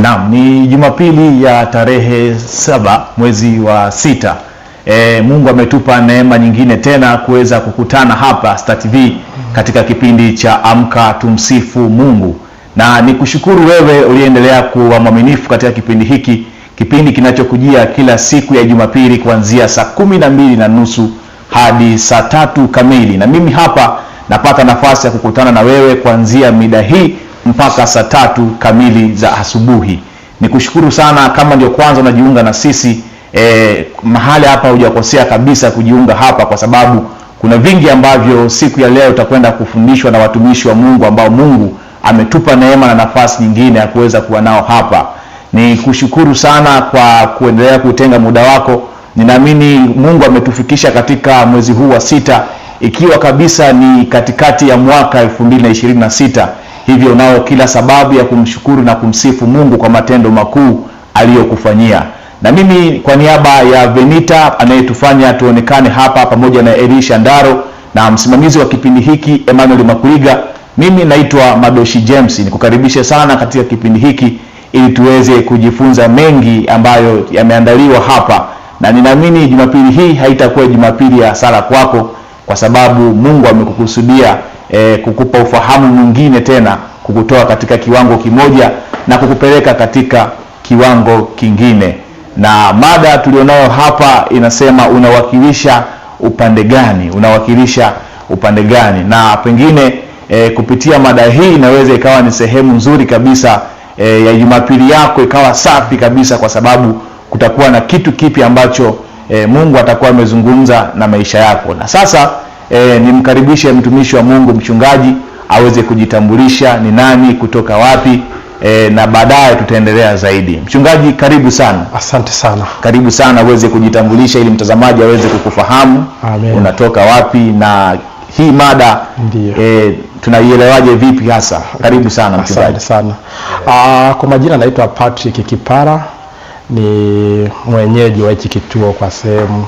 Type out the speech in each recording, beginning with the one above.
Naam, ni Jumapili ya tarehe 7 mwezi wa 6. Mungu ametupa neema nyingine tena kuweza kukutana hapa Star TV katika kipindi cha Amka Tumsifu Mungu. Na nikushukuru wewe uliendelea kuwa mwaminifu katika kipindi hiki, kipindi kinachokujia kila siku ya Jumapili kuanzia saa 12:30 hadi saa 3 kamili. Na mimi hapa napata nafasi ya kukutana na wewe kuanzia mida hii mpaka saa 3 kamili za asubuhi. Nikushukuru sana kama ndio kwanza unajiunga na sisi. Mahali hapa hujakosea kabisa kujiunga hapa, kwa sababu kuna vingi ambavyo siku ya leo utakwenda kufundishwa na watumishi wa Mungu ambao Mungu ametupa neema na nafasi nyingine ya kuweza kuwa nao hapa. Nikushukuru sana kwa kuendelea kutenga muda wako. Ninaamini Mungu ametufikisha katika mwezi huu wa 6, ikiwa kabisa ni katikati ya mwaka 2026. Hivyo nao kila sababu ya kumshukuru na kumsifu Mungu kwa matendo makuu aliyokufanyia. Na mimi kwa niaba ya Venita anayetufanya tuonekane hapa, pamoja na Elisha Ndaro na msimamizi wa kipindi hiki Emmanuel Makuiga, mimi naitwa Madoshi James. Nikukaribisha sana katika kipindi hiki ili tuweze kujifunza mengi ambayo yameandaliwa hapa. Na ninaamini Jumapili hii haitakuwa Jumapili ya hasara kwako, kwa sababu Mungu amekukusudia kukupa ufahamu mwingine tena, kukutoa katika kiwango kimoja na kukupeleka katika kiwango kingine. Na mada tulionayo hapa inasema unawakilisha upande gani? Unawakilisha upande gani? Na pengine kupitia mada hii inaweza ikawa ni sehemu nzuri kabisa ya Jumapili yako ikawa safi kabisa, kwa sababu kutakuwa na kitu kipi ambacho Mungu atakuwa amezungumza na maisha yako. Na sasa nimkaribishe mtumishi wa Mungu mchungaji aweze kujitambulisha ni nani, kutoka wapi, na baadaye tutaendelea zaidi. Mchungaji, karibu sana. Asante sana. Karibu sana uweze kujitambulisha ili mtazamaji aweze kukufahamu. Amen. Unatoka wapi na hii mada tunaielewaje vipi hasa? Karibu sana mchungaji. Asante sana. Kwa majina naitwa Patrick Kipara, ni mwenyeji wa hiki kituo kwa sehemu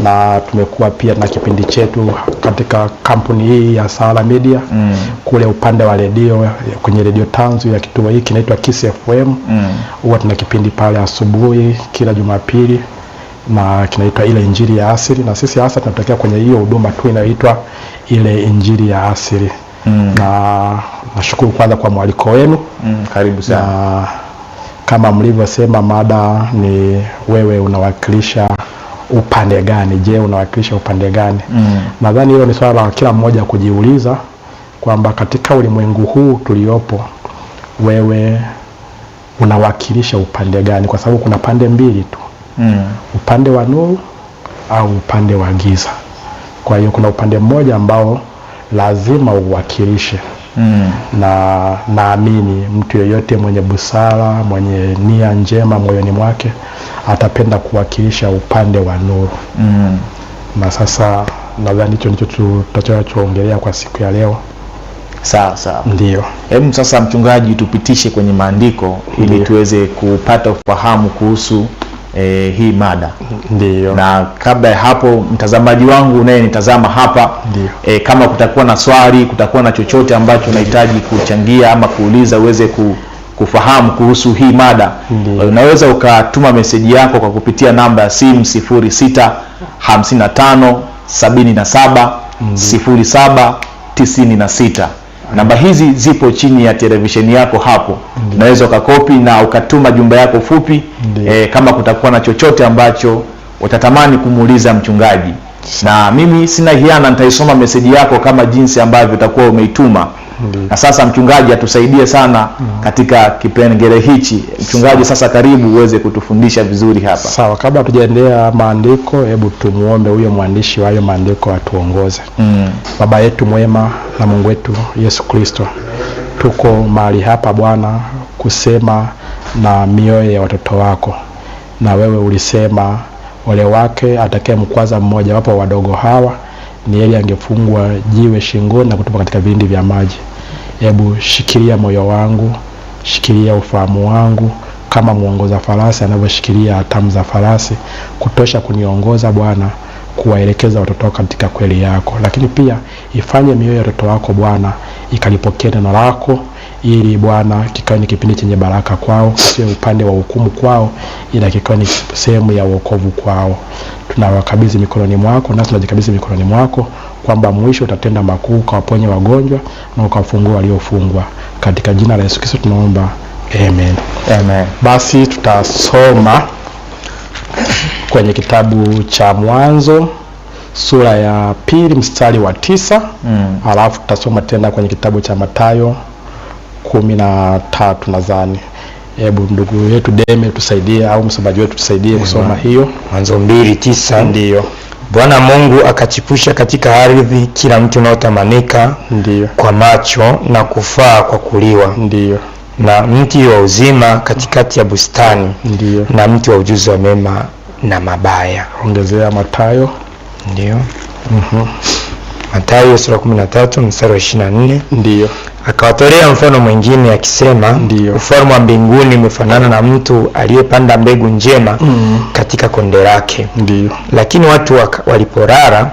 na tumekuwa pia na kipindi chetu katika kampuni hii ya Sala Media kule upande wa redio, kwenye redio tanzu ya kituo hiki kinaitwa Kiss FM. Huwa tuna kipindi pale asubuhi kila Jumapili na kinaitwa Ile Injili ya Asili, na sisi hasa tunatokea kwenye hiyo huduma tu inayoitwa Ile Injili ya Asili. Na nashukuru kwanza kwa mwaliko wenu. Karibu sana. Na kama mlivyosema, mada ni wewe unawakilisha upande gani? Je, unawakilisha upande gani? Nadhani hilo ni swala la kila mmoja kujiuliza, kwamba katika ulimwengu huu tuliopo, wewe unawakilisha upande gani? Kwa sababu kuna pande mbili tu, upande wa nuru au upande wa giza. Kwa hiyo kuna upande mmoja ambao lazima uwakilishe. Na naamini mtu yeyote mwenye busara, mwenye nia njema moyoni mwake atapenda kuwakilisha upande wa nuru. Na sasa nadhani hicho ndicho tutachoongelea kwa siku ya leo. Sawa sawa. Ndio. Hebu sasa mchungaji tupitishe kwenye maandiko ili tuweze kupata ufahamu kuhusu hii mada. Ndio. Na kabla ya hapo, mtazamaji wangu unayenitazama hapa, kama kutakuwa na swali, kutakuwa na chochote ambacho unahitaji kuchangia ama kuuliza uweze kufahamu kuhusu hii mada, unaweza ukatuma meseji yako kwa kupitia namba ya simu 0655770796. Namba hizi zipo chini ya televisheni yako hapo. Unaweza ukakopi na ukatuma jumbe yako fupi kama kutakuwa na chochote ambacho utatamani kumuuliza mchungaji. Na mimi sina hiana, nitaisoma meseji yako kama jinsi ambavyo utakuwa umeituma. Na sasa mchungaji atusaidie sana katika kipengele hichi. Mchungaji, sasa karibu uweze kutufundisha vizuri hapa. Sawa, kabla tujaendelea maandiko, hebu tumuombe huyo mwandishi wa hayo maandiko atuongoze. Baba yetu mwema na Mungu wetu Yesu Kristo, tuko mahali hapa Bwana kusema na mioyo ya watoto wako. Na wewe ulisema ole wake atakayemkwaza mmoja wapo wadogo hawa, ni yeye angefungwa jiwe shingoni na kutupwa katika vilindi vya maji. Hebu shikilia moyo wangu, shikilia ufahamu wangu, kama muongoza farasi anavyoshikilia hatamu za farasi, kutosha kuniongoza Bwana kuwaelekeza watoto wako katika kweli yako. Lakini pia ifanye mioyo ya watoto wako Bwana ikalipokea neno lako, ili Bwana kikawe ni kipindi chenye baraka kwao, sio upande wa hukumu kwao, ila kikawe ni sehemu ya wokovu kwao. Tunawakabidhi mikononi mwako, nasi tunajikabidhi mikononi mwako, kwamba mwisho utatenda makuu, ukawaponye wagonjwa na ukawafungua waliofungwa. Katika jina la Yesu Kristo tunaomba, amen. Amen. Basi tutasoma kwenye kitabu cha Mwanzo sura ya 2 mstari wa 9. Alafu tutasoma tena kwenye kitabu cha Mathayo 13 nadhani. Hebu ndugu yetu Deme tusaidie, au msomaji wetu tusaidie kusoma hiyo. Mwanzo 2:9. Ndiyo. Bwana Mungu akachipusha katika ardhi kila mti unaotamanika Ndiyo. kwa macho na kufaa kwa kuliwa. Ndiyo. Na mti wa uzima katikati ya bustani. Ndiyo. Na mti wa ujuzi wa mema na mabaya. Ongezea Mathayo. Ndiyo. Mathayo sura 13 mstari wa 24. Ndiyo. Akawatolea mfano mwingine akisema, Ndiyo. ufalme wa mbinguni umefanana na mtu aliyepanda mbegu njema katika konde lake. Ndiyo. Lakini watu waliporara,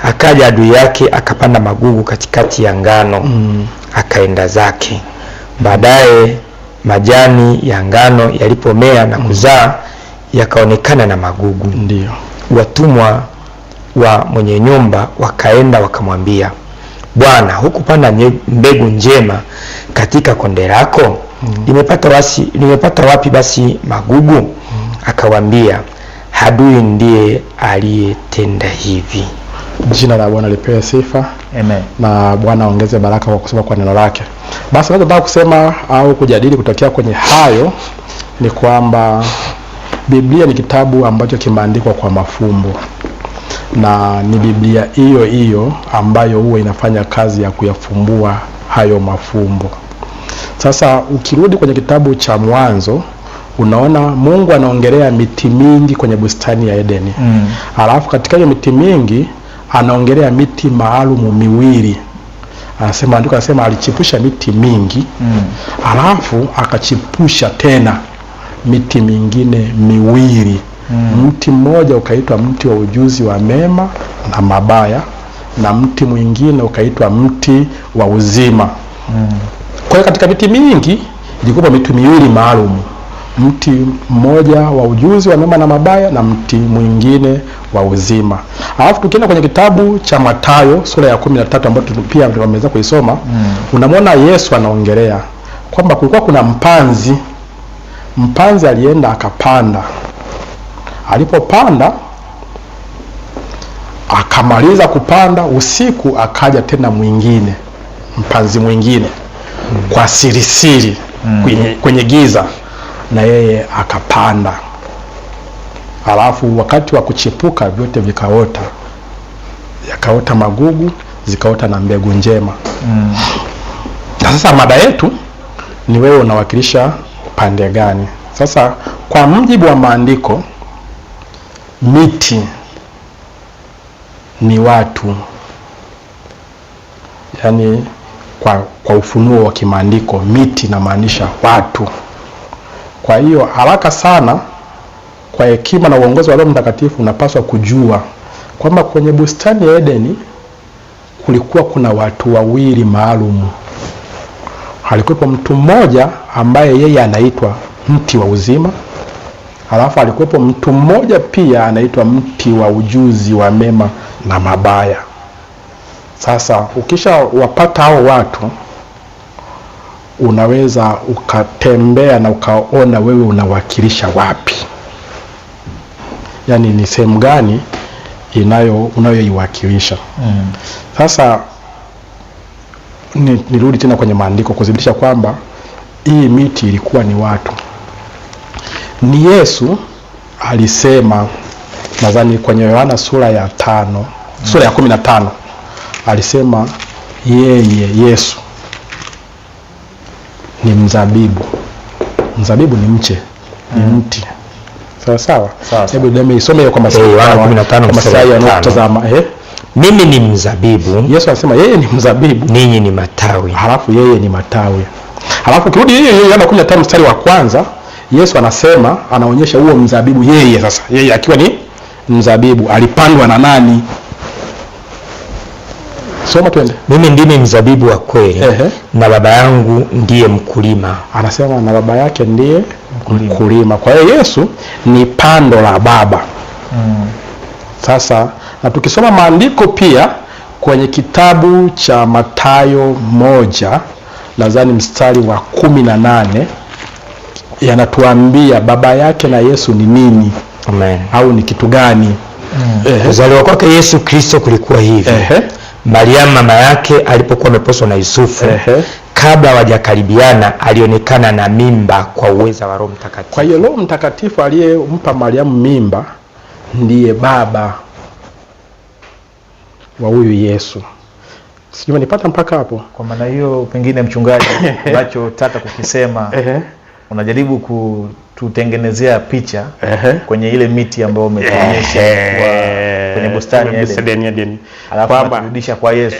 akaja adui yake akapanda magugu katikati ya ngano, akaenda zake. Baadaye majani ya ngano yalipomea na kuzaa, yakaonekana na magugu. Ndiyo. Watumwa wa mwenye nyumba wakaenda wakamwambia, Bwana, hukupanda mbegu njema katika konde lako? Nimepata wapi basi magugu? Akawaambia, adui ndiye aliyetenda hivi. Jina la Bwana lipewe sifa. Amen. Na Bwana ongeze baraka kwa kusoma kwa neno lake. Basi nataka kusema au kujadili kutokea kwenye hayo ni kwamba Biblia ni kitabu ambacho kimeandikwa kwa mafumbo, na ni Biblia hiyo hiyo ambayo huwa inafanya kazi ya kuyafumbua hayo mafumbo. Sasa ukirudi kwenye kitabu cha Mwanzo, unaona Mungu anaongelea miti mingi kwenye bustani ya Edeni. Alafu katika hiyo miti mingi anaongelea miti maalumu miwili. Anasema, andiko anasema alichipusha miti mingi, alafu akachipusha tena miti mingine miwili. Mti mmoja ukaitwa mti wa ujuzi wa mema na mabaya, na mti mwingine ukaitwa mti wa uzima. Kwa hiyo katika miti mingi ilikuwa miti miwili maalum, mti mmoja wa ujuzi wa mema na mabaya na mti mwingine wa uzima. Alafu tukienda kwenye kitabu cha Mathayo sura ya 13 ambayo pia tumeweza kuisoma, unamwona Yesu anaongelea kwamba kulikuwa kuna mpanzi alienda akapanda. Alipopanda akamaliza kupanda, usiku akaja tena mwingine, mpanzi mwingine kwa sirisiri kwenye giza, na yeye akapanda. Alafu wakati wa kuchipuka vyote vikaota, yakaota magugu, zikaota na mbegu njema. Na sasa mada yetu ni wewe unawakilisha pande gani? Sasa kwa mujibu wa maandiko, miti ni watu, yaani kwa ufunuo wa kimaandiko miti inamaanisha watu. Kwa hiyo haraka sana, kwa hekima na uongozi wa Roho Mtakatifu, unapaswa kujua kwamba kwenye bustani ya Edeni kulikuwa kuna watu wawili maalum. Alikuwepo mtu mmoja ambaye yeye anaitwa mti wa uzima, alafu alikuwepo mtu mmoja pia anaitwa mti wa ujuzi wa mema na mabaya. Sasa ukisha wapata hao watu, unaweza ukatembea na ukaona wewe unawakilisha wapi, yaani ni sehemu gani unayoiwakilisha. Sasa nirudi tena kwenye maandiko kudhibitisha kwamba hii miti ilikuwa ni watu. Ni Yesu alisema, nadhani kwenye Yohana sura ya 15 alisema Yesu ni mzabibu. Mzabibu ni mche, ni mti. Sawa. Hebu deme isome kwa Yohana 15:5. Mimi ni mzabibu. Yesu anasema yeye ni mzabibu, ninyi ni matawi. Halafu yeye ni matawi. Halafu kirudi Yohana 15 mstari wa kwanza, Yesu anasema, anaonyesha huo mzabibu, yeye sasa, yeye akiwa mzabibu alipandwa na nani? Soma twende. Mimi ndimi mzabibu wa kweli, na baba yangu ndiye mkulima. Anasema na baba yake ndiye mkulima. Kwa hiyo Yesu ni pando la baba. Sasa na tukisoma maandiko pia kwenye kitabu cha Mathayo 1 nadhani mstari wa 18 yanatuambia baba yake na Yesu ni nini. Amen. Au ni kitu gani? Kuzaliwa kwake Yesu Kristo kulikuwa hivi. Mariamu mama yake alipokuwa ameposwa na Yusufu, kabla hawajakaribiana alionekana na mimba kwa uweza wa Roho Mtakatifu. Kwa hiyo Roho Mtakatifu aliyempa Mariamu mimba ndiye baba wa huyu Yesu. Sijui nipata mpaka hapo. Kwa maana hiyo pengine mchungaji unachotaka kukisema unajaribu kututengenezea picha kwenye ile miti ambayo umetuonyesha kwenye bustani ya Eden. Alafu kurudisha kwa Yesu.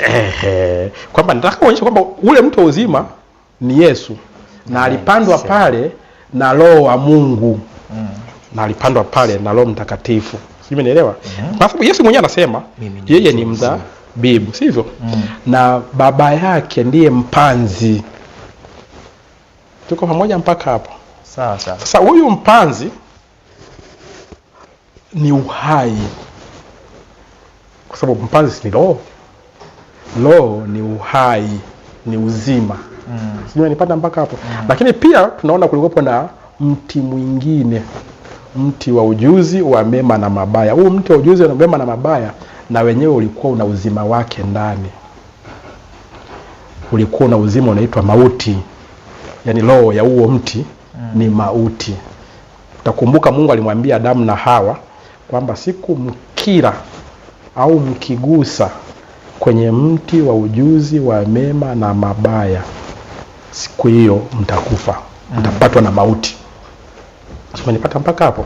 Kwamba nataka kuonyesha kwamba ule mtu uzima ni Yesu na alipandwa pale na Roho wa Mungu. Na alipandwa pale na Roho Mtakatifu. Sijui umeelewa? Kwa sababu Yesu mwenyewe anasema yeye ni mzabibu, sivyo? Na baba yake ndiye mpanzi. Tuko pamoja mpaka hapo? Sawa. Sasa huyu mpanzi ni uhai. Kwa sababu mpanzi ni roho. Roho ni uhai, ni uzima. Sijui nipata mpaka hapo. Lakini pia tunaona kulikuwa na mti mwingine, mti wa ujuzi wa mema na mabaya. Huu mti wa ujuzi wa mema na mabaya na wenyewe ulikuwa una uzima wake ndani. Ulikuwa na uzima unaitwa mauti. Yaani roho ya huo mti ni mauti. Utakumbuka Mungu alimwambia Adamu na Hawa kwamba siku mkila au mkigusa kwenye mti wa ujuzi wa mema na mabaya, siku hiyo mtakufa, mtapatwa na mauti. Umenipata mpaka hapo?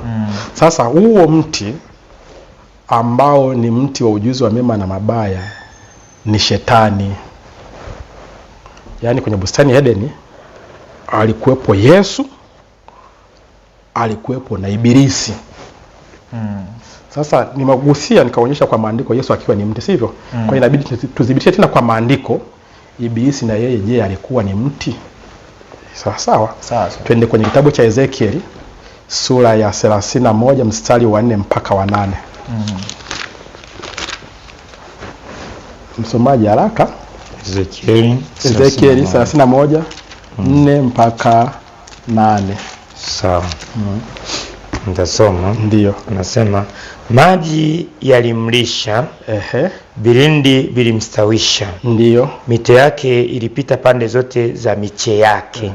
Sasa huo mti ambao ni mti wa ujuzi wa mema na mabaya ni Shetani. Yaani kwenye bustani ya Edeni alikuwepo Yesu, alikuwepo na Ibilisi. Sasa nimegusia nikaonyesha kwa maandiko Yesu akiwa ni mti, sivyo? Kwa hiyo inabidi tudhibitishe tena kwa maandiko Ibilisi na yeye je alikuwa ni mti? Sawa. Twende kwenye kitabu cha Ezekieli sura ya 31 mstari wa 4 mpaka wa 8. Msomaji haraka. Ezekieli 31 4 mpaka 8. Sawa. Nitasoma. Ndio. Anasema maji yalimlisha, vilindi vilimstawisha. Ndio. Mito yake ilipita pande zote za miche yake.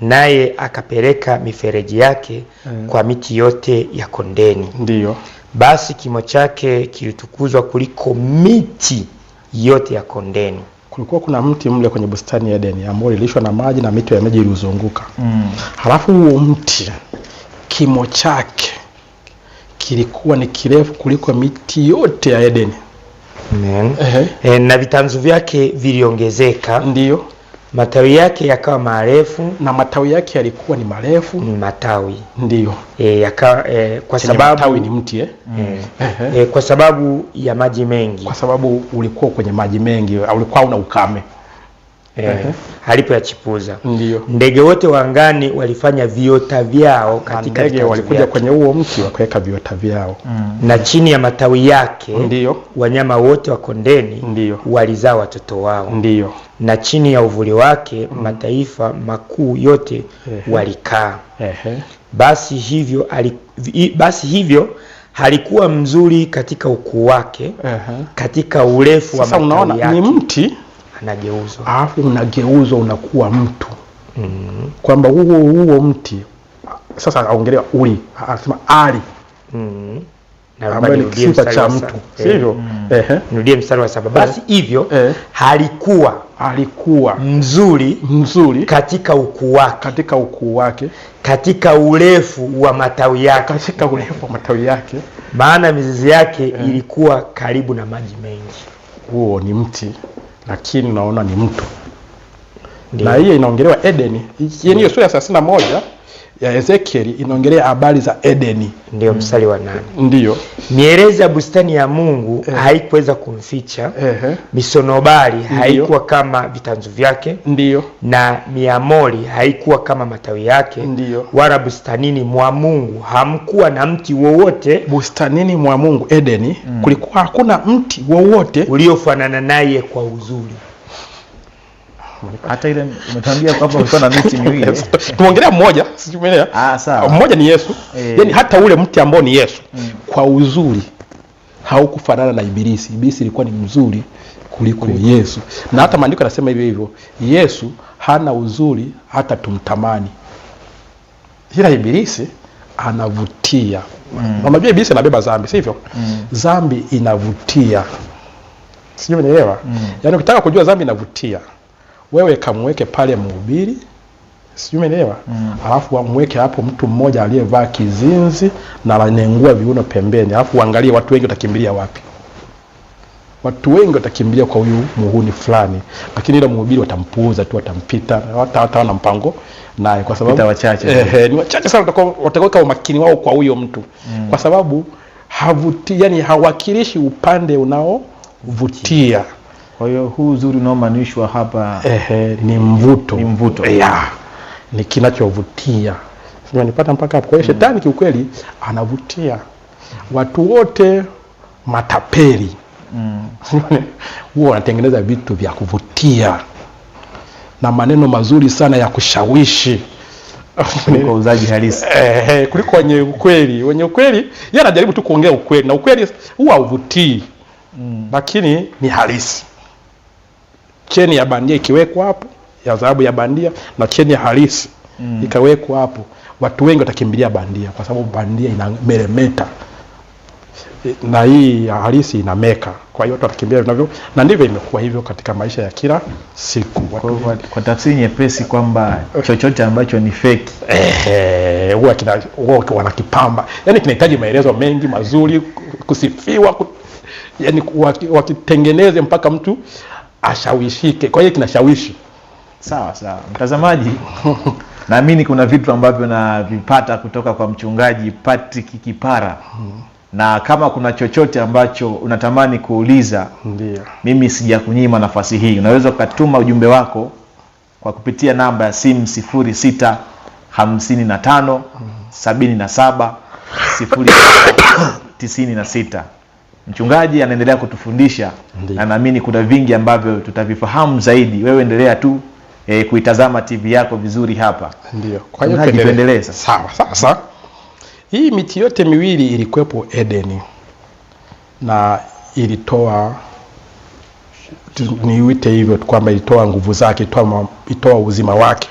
Naye akapeleka mifereji yake kwa miti yote ya kondeni. Ndio. Basi kimo chake kilitukuzwa kuliko miti yote ya kondeni. Kulikuwa kuna mti mle kwenye bustani ya Edeni ambao ulilishwa na maji na mito ya maji ilizunguka. Halafu huo mti kimo chake kilikuwa ni kirefu kuliko miti yote ya Edeni. Na vitanzu vyake viliongezeka. Ndio. Matawi yake yakawa marefu, na matawi yake yalikuwa ni marefu. Matawi. Ndio. Kwa sababu matawi ni mti kwa sababu ya maji mengi. Kwa sababu ulikuwa kwenye maji mengi, ulikuwa una ukame. Alipoyachipuza. Ndio. Ndege wote wa angani walifanya viota vyao katika ndege walikuja kwenye huo mti wakaweka viota vyao. Na chini ya matawi yake ndio wanyama wote wa kondeni ndio walizaa watoto wao. Ndio. Na chini ya uvuli wake mataifa makuu yote walikaa. Basi hivyo halikuwa mzuri katika ukuu wake, katika urefu wa matawi yake. Sasa unaona ni mti anageuzwa. Alafu unageuzwa unakuwa mtu. Kwamba huo mti sasa aongelea uli, anasema ali. Na ambaye ni sifa cha mtu. Sivyo? Nirudie mstari wa 7. Basi hivyo halikuwa mzuri katika ukuu wake, katika urefu wa matawi yake, maana mizizi yake ilikuwa karibu na maji mengi. Huo ni mti, lakini unaona ni mtu. Na hiyo inaongelewa Edeni. Hiyo sura ya 31 ya Ezekieli inaongelea habari za Edeni. Ndio mstari wa 8. Ndio. Mierezi ya bustani ya Mungu haikuweza kumficha. Misonobari haikuwa kama vitanzu vyake. Ndio. Na miamori haikuwa kama matawi yake. Ndio. Wala bustanini mwa Mungu hamkuwa na mti wowote. Bustanini mwa Mungu Edeni kulikuwa hakuna mti wowote uliofanana naye kwa uzuri. Hata ile umetuambia kwamba ulikuwa na miti miwili. Tuongelea mmoja, sijumelea. Sawa. Mmoja ni Yesu. Yaani hata ule mti ambao ni Yesu kwa uzuri haukufanana na Ibilisi. Ibilisi ilikuwa ni mzuri kuliko Yesu. Na hata maandiko yanasema hivyo. Yesu hana uzuri hata tumtamani. Ila Ibilisi anavutia. Unajua Ibilisi anabeba dhambi, sivyo? Dhambi inavutia. Sijui umeelewa? Yaani ukitaka kujua dhambi inavutia, wewe kamweke pale mhubiri, sijui umeelewa? Alafu amweke hapo mtu mmoja aliyevaa kizinzi na ananengua viuno pembeni, alafu uangalie watu wengi watakimbilia wapi. Watu wengi watakimbilia kwa huyu muhuni fulani, lakini ile mhubiri watampuuza tu, watampita, hata wana mpango naye kwa sababu wachache. Ni wachache sana watakao umakini wao kwa huyo mtu. Kwa sababu havuti, yani hawakilishi upande unaovutia. Kwa hiyo huu uzuri unaomanishwa hapa ni mvuto. Ni mvuto. Ni kinachovutia. Sio nipata mpaka hapo. Kwa hiyo shetani kiukweli anavutia. Watu wote matapeli. Huwa wanatengeneza vitu vya kuvutia na maneno mazuri sana ya kushawishi kuliko uzaji halisi. Kuliko wenye ukweli. Wenye ukweli yeye anajaribu tu kuongea ukweli, na ukweli huwa hauvutii. Lakini ni halisi. Cheni ya bandia ikiwekwa hapo, ya dhahabu ya bandia na cheni ya halisi ikawekwa hapo, watu wengi watakimbilia bandia kwa sababu bandia inameremeta na hii ya halisi inameka. Kwa hiyo watu watakimbilia vinavyo, na ndivyo imekuwa hivyo katika maisha ya kila siku. Kwa tafsiri nyepesi kwamba chochote ambacho ni fake huwa wanakipamba. Yaani kinahitaji maelezo mengi mazuri, kusifiwa, yaani wakitengeneze mpaka mtu ashawishike. Kwa hiyo kinashawishi. Sawa. Mtazamaji, naamini kuna vitu ambavyo navipata kutoka kwa mchungaji Patrick Kipara. Na kama kuna chochote ambacho unatamani kuuliza, mimi sijakunyima nafasi hii. Unaweza ukatuma ujumbe wako kwa kupitia namba ya simu 0655 77 096. Mchungaji anaendelea kutufundisha. Na naamini kuna vingi ambavyo tutavifahamu zaidi. Wewe endelea tu kuitazama TV yako vizuri hapa. Ndio. Kwa hiyo tuendelee sasa. Sawa. Sasa hii miti yote miwili ilikuwepo Edeni na ilitoa, niuite hivyo kwamba ilitoa nguvu zake, ilitoa uzima wake.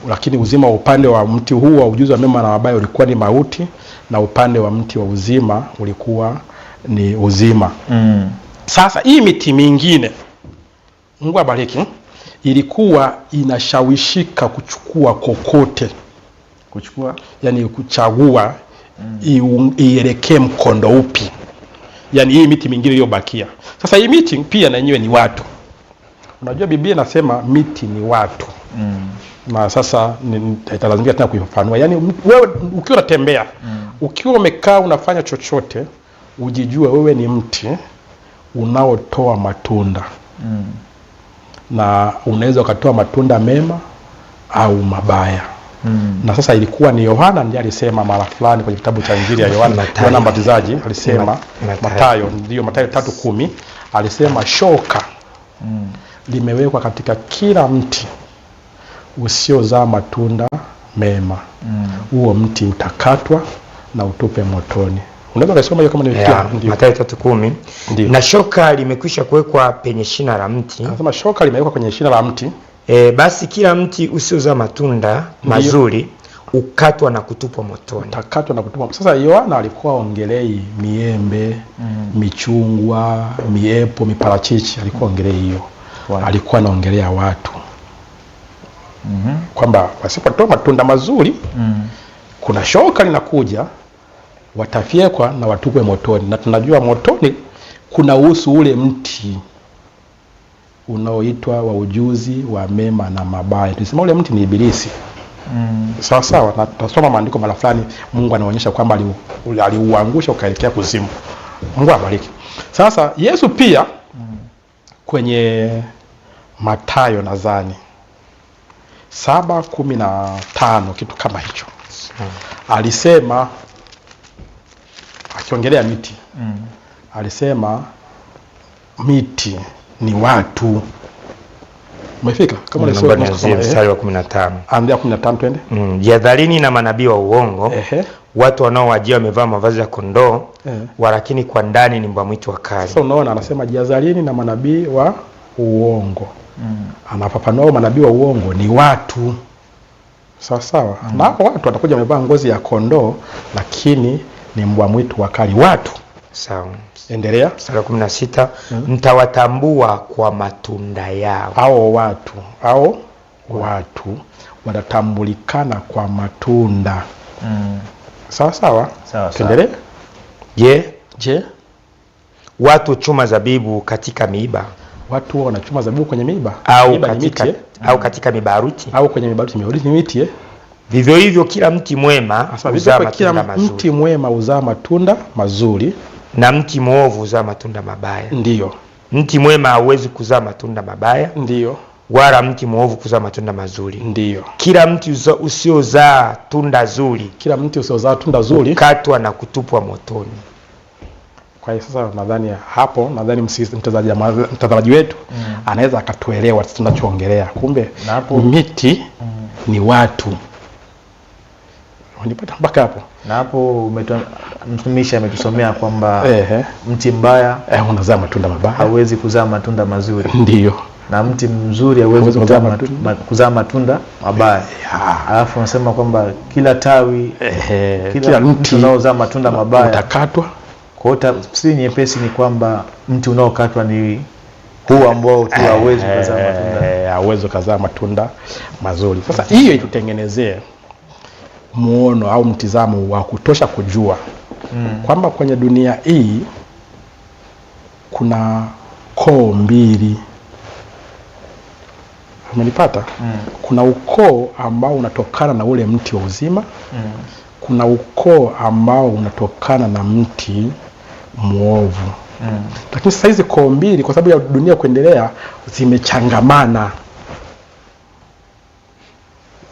Lakini uzima wa upande wa mti huu wa ujuzi wa mema na mabaya ulikuwa ni mauti, na upande wa mti wa uzima ulikuwa ni uzima. Sasa hii miti mingine, Mungu abariki, ilikuwa inashawishika kuchukua kokote. Kuchukua yani kuchagua ielekee mkondo upi. Yani hii miti mingine iliyobakia. Sasa hii miti pia na yenyewe ni watu. Unajua Biblia inasema miti ni watu. Na sasa italazimika tena kuifafanua. Yani wewe ukiwa unatembea, ukiwa umekaa unafanya chochote, ujijue wewe ni mti unaotoa matunda. Na unaweza ukatoa matunda mema au mabaya. Na sasa ilikuwa ni Yohana ndiye alisema mara fulani kwenye kitabu cha Injili ya Yohana Mbatizaji alisema, Mathayo 3:10 alisema shoka limewekwa katika kila mti usiozaa matunda mema. Huo mti utakatwa na utupe motoni. Unaweza kusoma hiyo kama ni Mathayo 3:10. Na shoka limekwisha kuwekwa penye shina la mti. Anasema shoka limewekwa kwenye shina la mti. Basi kila mti usiozaa matunda mazuri ukatwa na kutupwa motoni. Utakatwa na kutupwa. Sasa Yohana alikuwa ongelei miembe, michungwa, miepo, miparachichi, alikuwa ongelei hiyo. Alikuwa anaongelea watu. Kwamba wasipotoa matunda mazuri, kuna shoka linakuja, watafyekwa na watupwe motoni. Na tunajua motoni kuna uhusu ule mti unaoitwa wa ujuzi wa mema na mabaya. Tunasema ule mti ni Ibilisi. Sawa sawa, na tutasoma maandiko mara fulani Mungu anaonyesha kwamba aliuangusha ukaelekea kuzimu. Mungu abariki. Sasa Yesu pia kwenye Mathayo nadhani 7:15 kitu kama hicho. Alisema akiongelea miti. Alisema miti ni watu. Umefika? Kama ni mstari wa 15. Anzia 15 twende. Jihadharini na manabii wa uongo. Watu wanaowajia wamevaa mavazi ya kondoo, walakini kwa ndani ni mbwa mwitu wakali. Sasa unaona anasema jihadharini na manabii wa uongo. Anafafanua manabii wa uongo ni watu. Sawa sawa. Na watu watakuja wamevaa ngozi ya kondoo lakini ni mbwa mwitu wakali. Watu. Sawa. Endelea. Mstari wa 16. Mtawatambua kwa matunda yao. Watu watatambulikana kwa matunda. Sawa sawa. Endelea. Je, watu chuma zabibu katika miiba? Watu wanachuma zabibu kwenye miiba au katika mibaruti? Au kwenye mibaruti ni miti. Vivyo hivyo kila mti mwema huzaa matunda mazuri. Mti mwema huzaa matunda mazuri na mti mwovu huzaa matunda mabaya. Ndiyo. Mti mwema hauwezi kuzaa matunda mabaya. Ndiyo. Wala mti mwovu kuzaa matunda mazuri. Ndiyo. Kila mti usiozaa tunda zuri, hukatwa na kutupwa motoni. Kwa hiyo sasa nadhani mtazamaji wetu anaweza akatuelewa tunachoongelea. Kumbe miti ni watu. Unipata mpaka hapo? Na hapo mtumishi ametusomea kwamba mti mbaya unazaa matunda mabaya, hauwezi kuzaa matunda mazuri. Ndiyo. Na mti mzuri hauwezi kuzaa matunda mabaya. Alafu unasema kwamba kila tawi kila mti unaozaa matunda mabaya utakatwa. Kwa hiyo tafsiri nyepesi ni kwamba mti unaokatwa ni huu ambao tu hauwezi kuzaa matunda. Hauwezi kuzaa matunda mazuri. Sasa hiyo itutengenezee muono au mtizamo wa kutosha kujua kwamba kwenye dunia hii kuna koo mbili. Umenipata? Kuna ukoo ambao unatokana na ule mti wa uzima. Kuna ukoo ambao unatokana na mti muovu. Lakini sasa hizi koo mbili kwa sababu ya dunia kuendelea zimechangamana.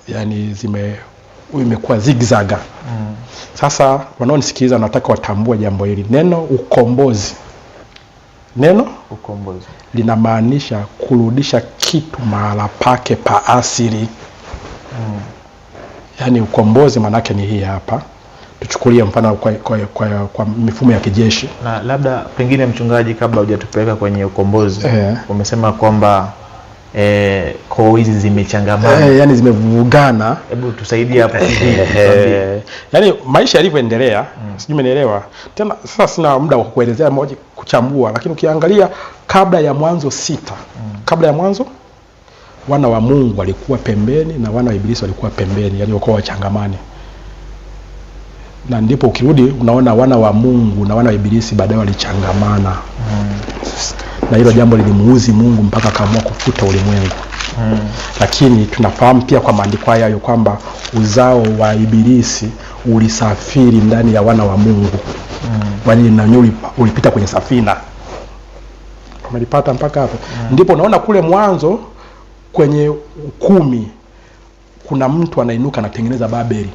Yaani imekuwa zigzaga. Sasa wanaonisikiliza nataka watambue jambo hili. Neno ukombozi linamaanisha kurudisha kitu mahala pake pa asili. Yaani ukombozi maana yake ni hii hapa. Tuchukulie mfano kwa mifumo ya kijeshi. Na labda pengine mchungaji, kabla hujatupeleka kwenye ukombozi, umesema kwamba koo hizi zimechangamana. Yaani zimevurugana. Hebu tusaidie hapo. Yaani maisha yalivyoendelea, sijui umenielewa. Tena sasa sina muda wa kuelezea moja kuchambua, lakini ukiangalia kabla ya Mwanzo 6, kabla ya Mwanzo wana wa Mungu walikuwa pembeni na wana wa Ibilisi walikuwa pembeni, yaani wako wachangamani. Na ndipo ukirudi unaona wana wa Mungu na wana wa Ibilisi baadaye walichangamana. Na hilo jambo lilimuuzi Mungu mpaka akaamua kufuta ulimwengu. Lakini tunafahamu pia kwa maandiko haya kwamba uzao wa Ibilisi ulisafiri ndani ya wana wa Mungu. Yaani na ulipita kwenye safina. Umelipata mpaka hapo? Ndipo unaona kule Mwanzo kwenye 10 kuna mtu anainuka anatengeneza Babeli.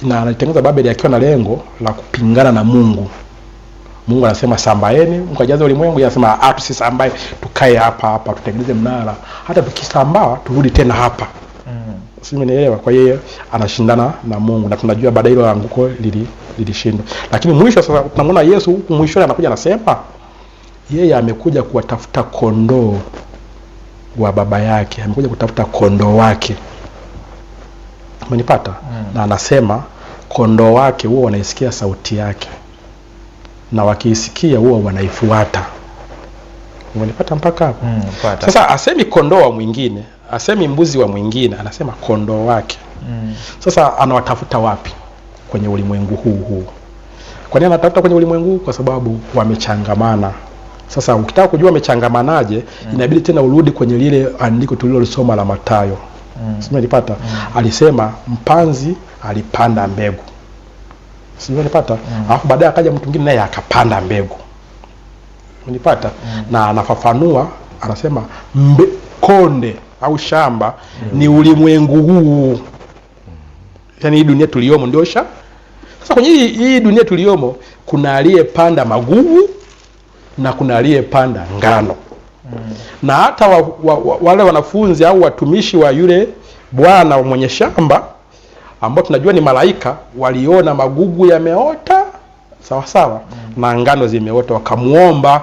Na anatengeneza Babeli akiwa na lengo la kupingana na Mungu. Mungu anasema sambaeni mkajaze ulimwengu, yeye anasema tusisambae, tukae hapa tutengeneze mnara, hata tukisambaa turudi tena hapa. Simenielewa? Kwa hiyo anashindana na Mungu na tunajua baadaye hilo anguko lilishindwa. Lakini mwisho sasa tunamwona Yesu huku mwisho anakuja anasema yeye amekuja kuwatafuta kondoo wa baba yake, amekuja kutafuta kondoo wake. Umenipata? Na anasema kondoo wake huwa wanaisikia sauti yake, na wakiisikia huwa wanaifuata. Umenipata mpaka hapo? Sasa asemi kondoo wa mwingine, asemi mbuzi wa mwingine, anasema kondoo wake. Sasa anawatafuta wapi? Kwenye ulimwengu huu. Kwa nini anatafuta kwenye ulimwengu huu? Kwa sababu wamechangamana. Sasa ukitaka kujua wamechangamanaje, inabidi tena urudi kwenye lile andiko tulilolisoma la Mathayo. Umenipata? Alisema mpanzi alipanda mbegu. Umenipata? Alafu baadaye akaja mtu mwingine naye akapanda mbegu. Umenipata? Na anafafanua, anasema konde au shamba ni ulimwengu huu. Yaani hii dunia tuliomo ndio shamba. Sasa kwenye hii dunia tuliomo kuna aliyepanda magugu na kuna aliyepanda ngano. Na hata wale wanafunzi au watumishi wa yule bwana mwenye shamba ambao tunajua ni malaika, waliona magugu yameota sawa sawa na ngano zimeota, wakamuomba.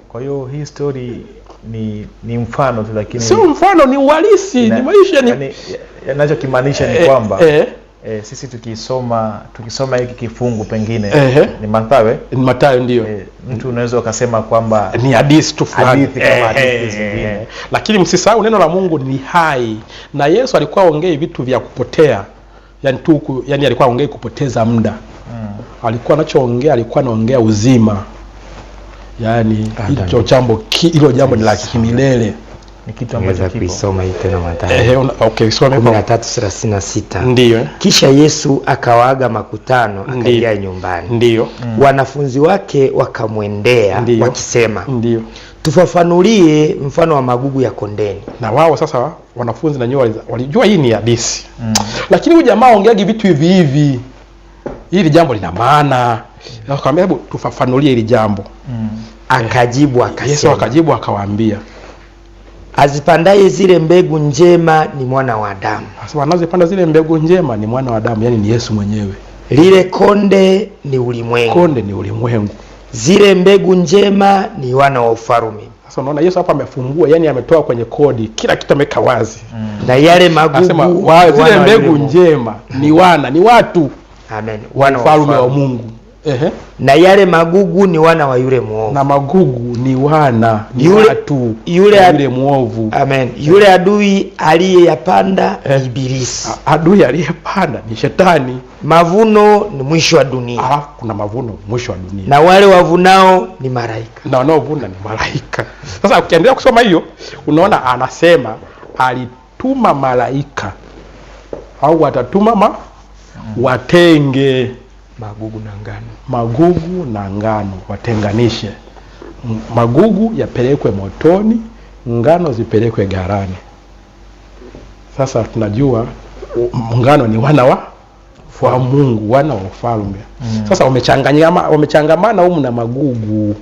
Kwa hiyo hii story ni mfano tu, lakini sio mfano, ni uhalisi, ni maisha. Yani ninachokimaanisha ni kwamba sisi tukisoma hiki kifungu pengine ni Mathayo ndio. Mtu unaweza ukasema kwamba ni hadithi tu fulani, kama hadithi zingine. Lakini msisahau neno la Mungu ni hai, na Yesu alikuwa aongei vitu vya kupotea, yani alikuwa aongei kupoteza muda. Alikuwa anachoongea, alikuwa anaongea uzima. Yani hilo jambo ni la kimilele. Ni kitu ambacho kuisoma hii tena Mathayo. Okay, soma hapo 13:36. Ndio. Kisha Yesu akawaaga makutano, akaingia nyumbani. Ndio. Wanafunzi wake wakamwendea wakisema, ndio, tufafanulie mfano wa magugu ya kondeni. Na wao sasa wanafunzi na nyoa walijua hii ni hadithi. Lakini huyu jamaa ongeagi vitu hivi. Hili jambo lina maana. Akamwambia hebu tufafanulie hili jambo. Akajibu akasema. Yesu akajibu akawaambia, azipandaye zile mbegu njema ni mwana wa Adamu. Sasa anazipanda zile mbegu njema ni mwana wa Adamu, yani ni Yesu mwenyewe. Lile konde ni ulimwengu. Konde ni ulimwengu. Zile mbegu njema ni wana wa ufalme. Sasa unaona Yesu hapa amefungua, yani ametoa kwenye kodi, kila kitu ameka wazi. Na yale magugu zile mbegu njema ni watu. Amen. Wana wa ufalme wa Mungu. Na yale magugu ni wana wa yule muovu. Na magugu ni watu yule muovu. Amen. Yule adui aliyeyapanda ni Ibilisi. Adui aliyepanda ni Shetani. Mavuno ni mwisho wa dunia. Kuna mavuno mwisho wa dunia. Na wale wavunao ni malaika. Na wanaovuna ni malaika. Sasa ukiendelea kusoma hiyo, unaona anasema alituma malaika au watatuma watenge magugu na ngano, watenganishe. Magugu yapelekwe motoni, ngano zipelekwe gharani. Sasa tunajua ngano ni wana wa Mungu, wana wa ufalme. Sasa wamechangamana humu na magugu.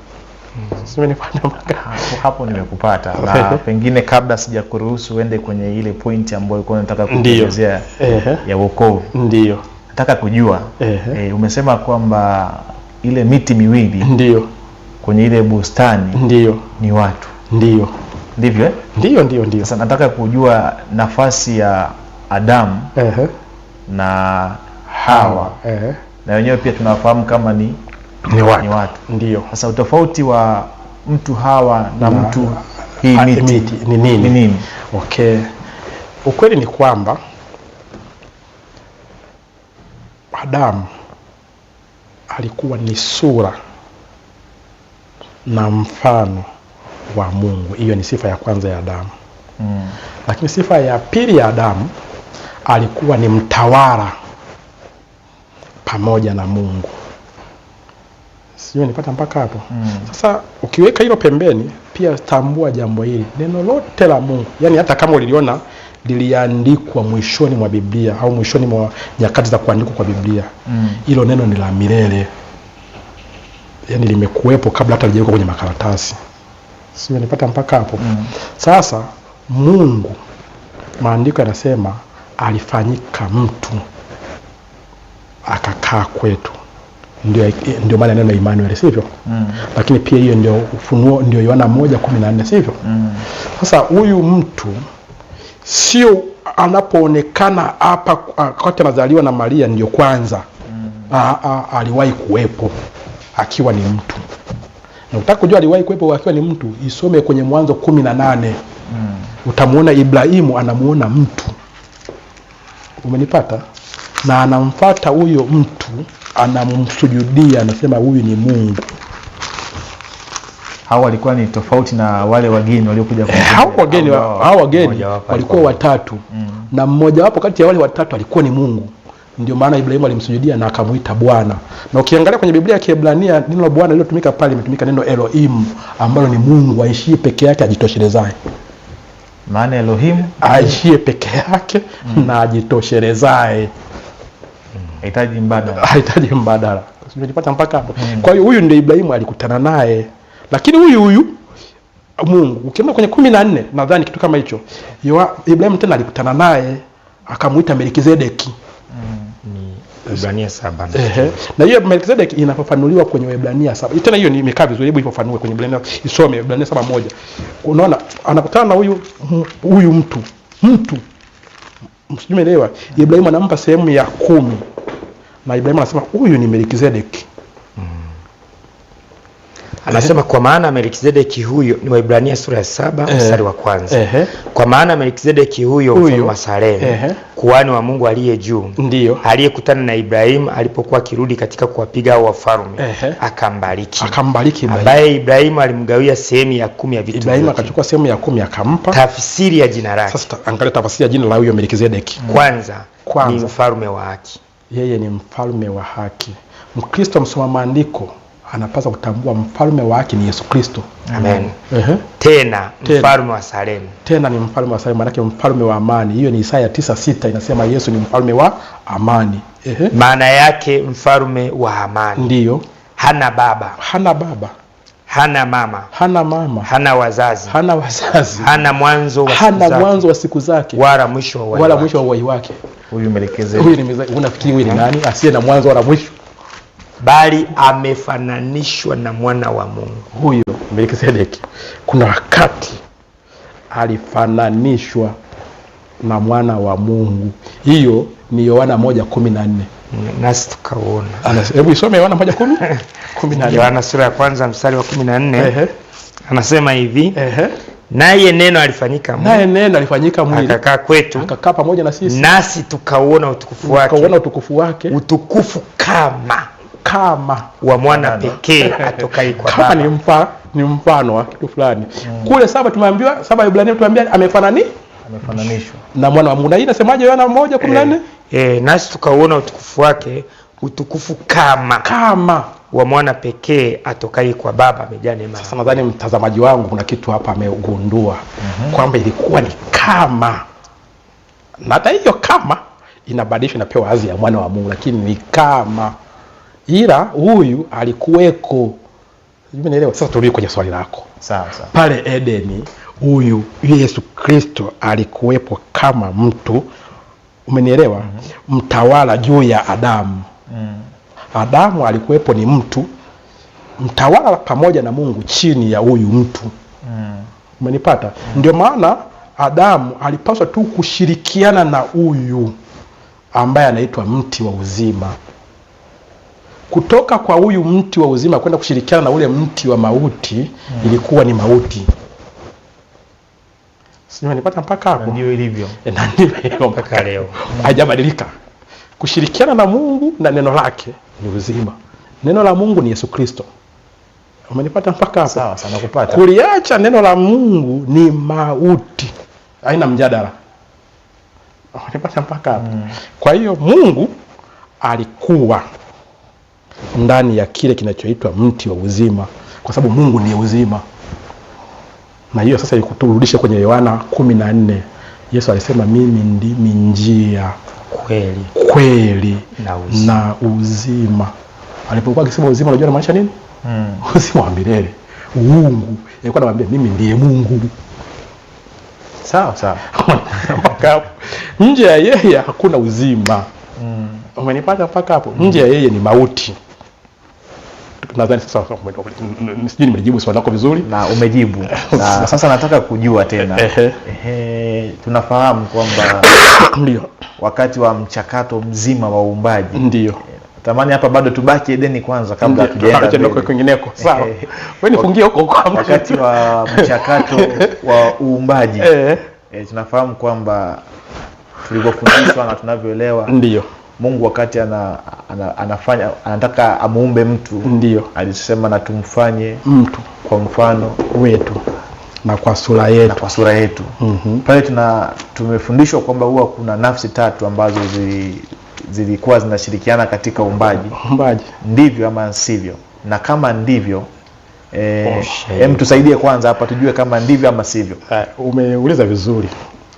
Hapo nimekupata. Na pengine kabla sijakuruhusu uende kwenye ile point ambayo ulikuwa unataka kuelezea ya wokovu. Ndio. Nataka kujua umesema kwamba ile miti miwili ndio kwenye ile bustani ni watu. Ndio. Ndivyo? Ndio. Sasa nataka kujua nafasi ya Adamu na Hawa. Na wenyewe pia tunafahamu kama ni watu. Ndio. Sasa utofauti wa mtu Hawa na mtu hii miti ni nini? Okay. Ukweli ni kwamba Adamu alikuwa ni sura na mfano wa Mungu. Hiyo ni sifa ya kwanza ya Adamu. Lakini sifa ya pili ya Adamu, alikuwa ni mtawala pamoja na Mungu. Sio nipata mpaka hapo? Sasa ukiweka hilo pembeni, pia tambua jambo hili. Neno lote la Mungu, yani hata kama uliliona liliandikwa mwishoni mwa Biblia au mwishoni mwa nyakati za kuandikwa kwa Biblia, hilo neno ni la milele. Yani limekuwepo kabla hata lijawekwa kwenye makaratasi. Sio nipata mpaka hapo? Sasa Mungu, maandiko yanasema alifanyika mtu akakaa kwetu. Ndio maana neno Emmanuel, sivyo? Lakini pia hiyo ndio Ufunuo, ndio Yohana 1:14, sivyo? Sasa huyu mtu sio anapoonekana hapa wakati anazaliwa na Maria ndio kwanza. Aliwahi kuwepo akiwa ni mtu. Na utaka kujua aliwahi kuwepo akiwa ni mtu, isome kwenye Mwanzo 18. Utamuona Ibrahimu anamuona mtu. Umenipata? Na anamfuata huyo mtu, anamsujudia, anasema huyu ni Mungu. Hao walikuwa ni tofauti na wale wageni waliokuja hao wageni walikuwa watatu. Na mmoja wapo kati ya wale watatu alikuwa ni Mungu. Ndio maana Ibrahimu alimsujudia na akamuita Bwana. Na ukiangalia kwenye Biblia ya Kiebrania, neno la Bwana lilotumika pale limetumika neno Elohim, ambalo ni Mungu aishie peke yake, ajitoshelezaye. Maana Elohim aishie peke yake na ajitoshelezaye. Hahitaji mbadala. Unajipata mpaka hapo. Kwa hiyo huyu ndio Ibrahimu alikutana naye. Lakini huyu Mungu ukienda kwenye 14 nadhani kitu kama hicho, Ibrahimu tena alikutana naye akamuita Melkizedeki. Ni Ibrania 7. Na hiyo Melkizedeki inafafanuliwa kwenye Ibrania 7. Tena hiyo imekaa vizuri, hebu ifafanue kwenye Ibrania, isome Ibrania 7:1. Unaona anakutana na huyu mtu. Msijumeelewa. Ibrahimu anampa sehemu ya 10. Na Ibrahimu anasema huyu ni Melkizedeki. Anasema kwa maana Melkizedeki huyo, ni Waebrania sura ya 7 mstari wa kwanza. Kwa maana Melkizedeki huyo mfalme wa Salemu, kuhani wa Mungu aliye juu, ndio aliyekutana na Ibrahimu alipokuwa kirudi katika kuwapiga hao wafalme, akambariki, ambaye Ibrahimu alimgawia sehemu ya 10 ya vitu. Ibrahimu akachukua sehemu ya 10 akampa. Tafsiri ya jina lake. Sasa angalia tafsiri ya jina la huyo Melkizedeki. Kwanza ni mfalme wa haki. Yeye ni mfalme wa haki. Mkristo msoma maandiko anapaswa kutambua mfalme wa haki ni Yesu Kristo. Amen. Tena mfalme wa Salemu. Tena ni mfalme wa Salemu, maana yake mfalme wa amani. Hiyo ni Isaya 9:6 inasema Yesu ni mfalme wa amani. Maana yake mfalme wa amani. Ndio. Hana baba. Hana baba. Hana mama. Hana mama. Hana wazazi. Hana wazazi. Hana mwanzo wa siku zake. Hana mwanzo wa siku zake. Wala mwisho wa uhai wake. Huyu Melkizedeki. Huyu ni unafikiri huyu ni nani? Asiye na mwanzo wala mwisho. Bali amefananishwa na mwana wa Mungu. Huyo Melkizedeki kuna wakati alifananishwa na mwana wa Mungu. Hiyo ni Yohana 1:14. Nasi tukaona. Hebu isome Yohana 1:14. Yohana sura ya kwanza mstari wa 14. Anasema hivi. Naye neno alifanyika mwili. Akakaa kwetu. Akakaa pamoja na sisi. Nasi tukauona utukufu wake. Utukufu kama wa mwana pekee atokaye kwa Baba. Kama ni mfano wa kitu fulani. Kule 7 tumeambiwa, 7 Ibrania tumeambiwa amefananishwa na mwana wa Mungu. Na hii inasemaje Yohana 1:14? Nasi tukauona utukufu wake, utukufu kama wa mwana pekee atokaye kwa Baba, amejaa neema. Sasa nadhani mtazamaji wangu kuna kitu hapa amegundua kwamba ilikuwa ni kama, na hata hiyo kama inabadilishwa inapewa hadhi ya mwana wa Mungu, lakini ni kama, ila huyu alikuweko. Umeelewa? Sasa turudi kwenye swali lako. Sawa. Pale Edeni huyu Yesu Kristo alikuwepo kama mtu, umenielewa? Mtawala juu ya Adamu. Adamu alikuwepo ni mtu mtawala pamoja na Mungu chini ya huyu mtu. Umenipata? Ndio maana Adamu alipaswa tu kushirikiana na huyu ambaye anaitwa mti wa uzima. Kutoka kwa huyu mti wa uzima kwenda kushirikiana na ule mti wa mauti ilikuwa ni mauti. Sio, nipata mpaka hapo. Ndio ilivyo. Na ndivyo mpaka leo. Hajabadilika. Kushirikiana na Mungu na neno lake ni uzima. Neno la Mungu ni Yesu Kristo. Umenipata mpaka hapo? Sawa, nakupata. Kuliacha neno la Mungu ni mauti. Haina mjadala. Umenipata mpaka hapo? Kwa hiyo Mungu alikuwa ndani ya kile kinachoitwa mti wa uzima, kwa sababu Mungu ndiye uzima. Na hiyo sasa ikuturudisha kwenye Yohana 14. Yesu alisema mimi ndimi njia, kweli na uzima. Alipokuwa akisema uzima, unajua anamaanisha nini? Uzima wa milele. Mungu alikuwa anamwambia mimi ndiye Mungu. Sawa. Nje ya yeye hakuna uzima. Umenipata mpaka hapo? Nje ya yeye ni mauti. Nadhani sasa sijui nimejibu swali lako vizuri. Na umejibu. Na sasa nataka kujua tena. Tunafahamu kwamba ndio wakati wa mchakato mzima wa uumbaji. Ndio. Tamani hapa bado tubaki Edeni kwanza kabla tujaenda kwingineko. Sawa. Wewe nifungie huko. Wakati wa mchakato wa uumbaji. Tunafahamu kwamba tulivyofundishwa na tunavyoelewa, ndio Mungu wakati anataka amuumbe mtu, ndio alisema na tumfanye mtu kwa mfano wetu na kwa sura yetu. Pale tumefundishwa kwamba huwa kuna nafsi tatu ambazo zilikuwa zinashirikiana katika uumbaji. Ndivyo ama sivyo? Na kama ndivyo, tusaidie kwanza hapa tujue kama ndivyo ama sivyo. Umeuliza vizuri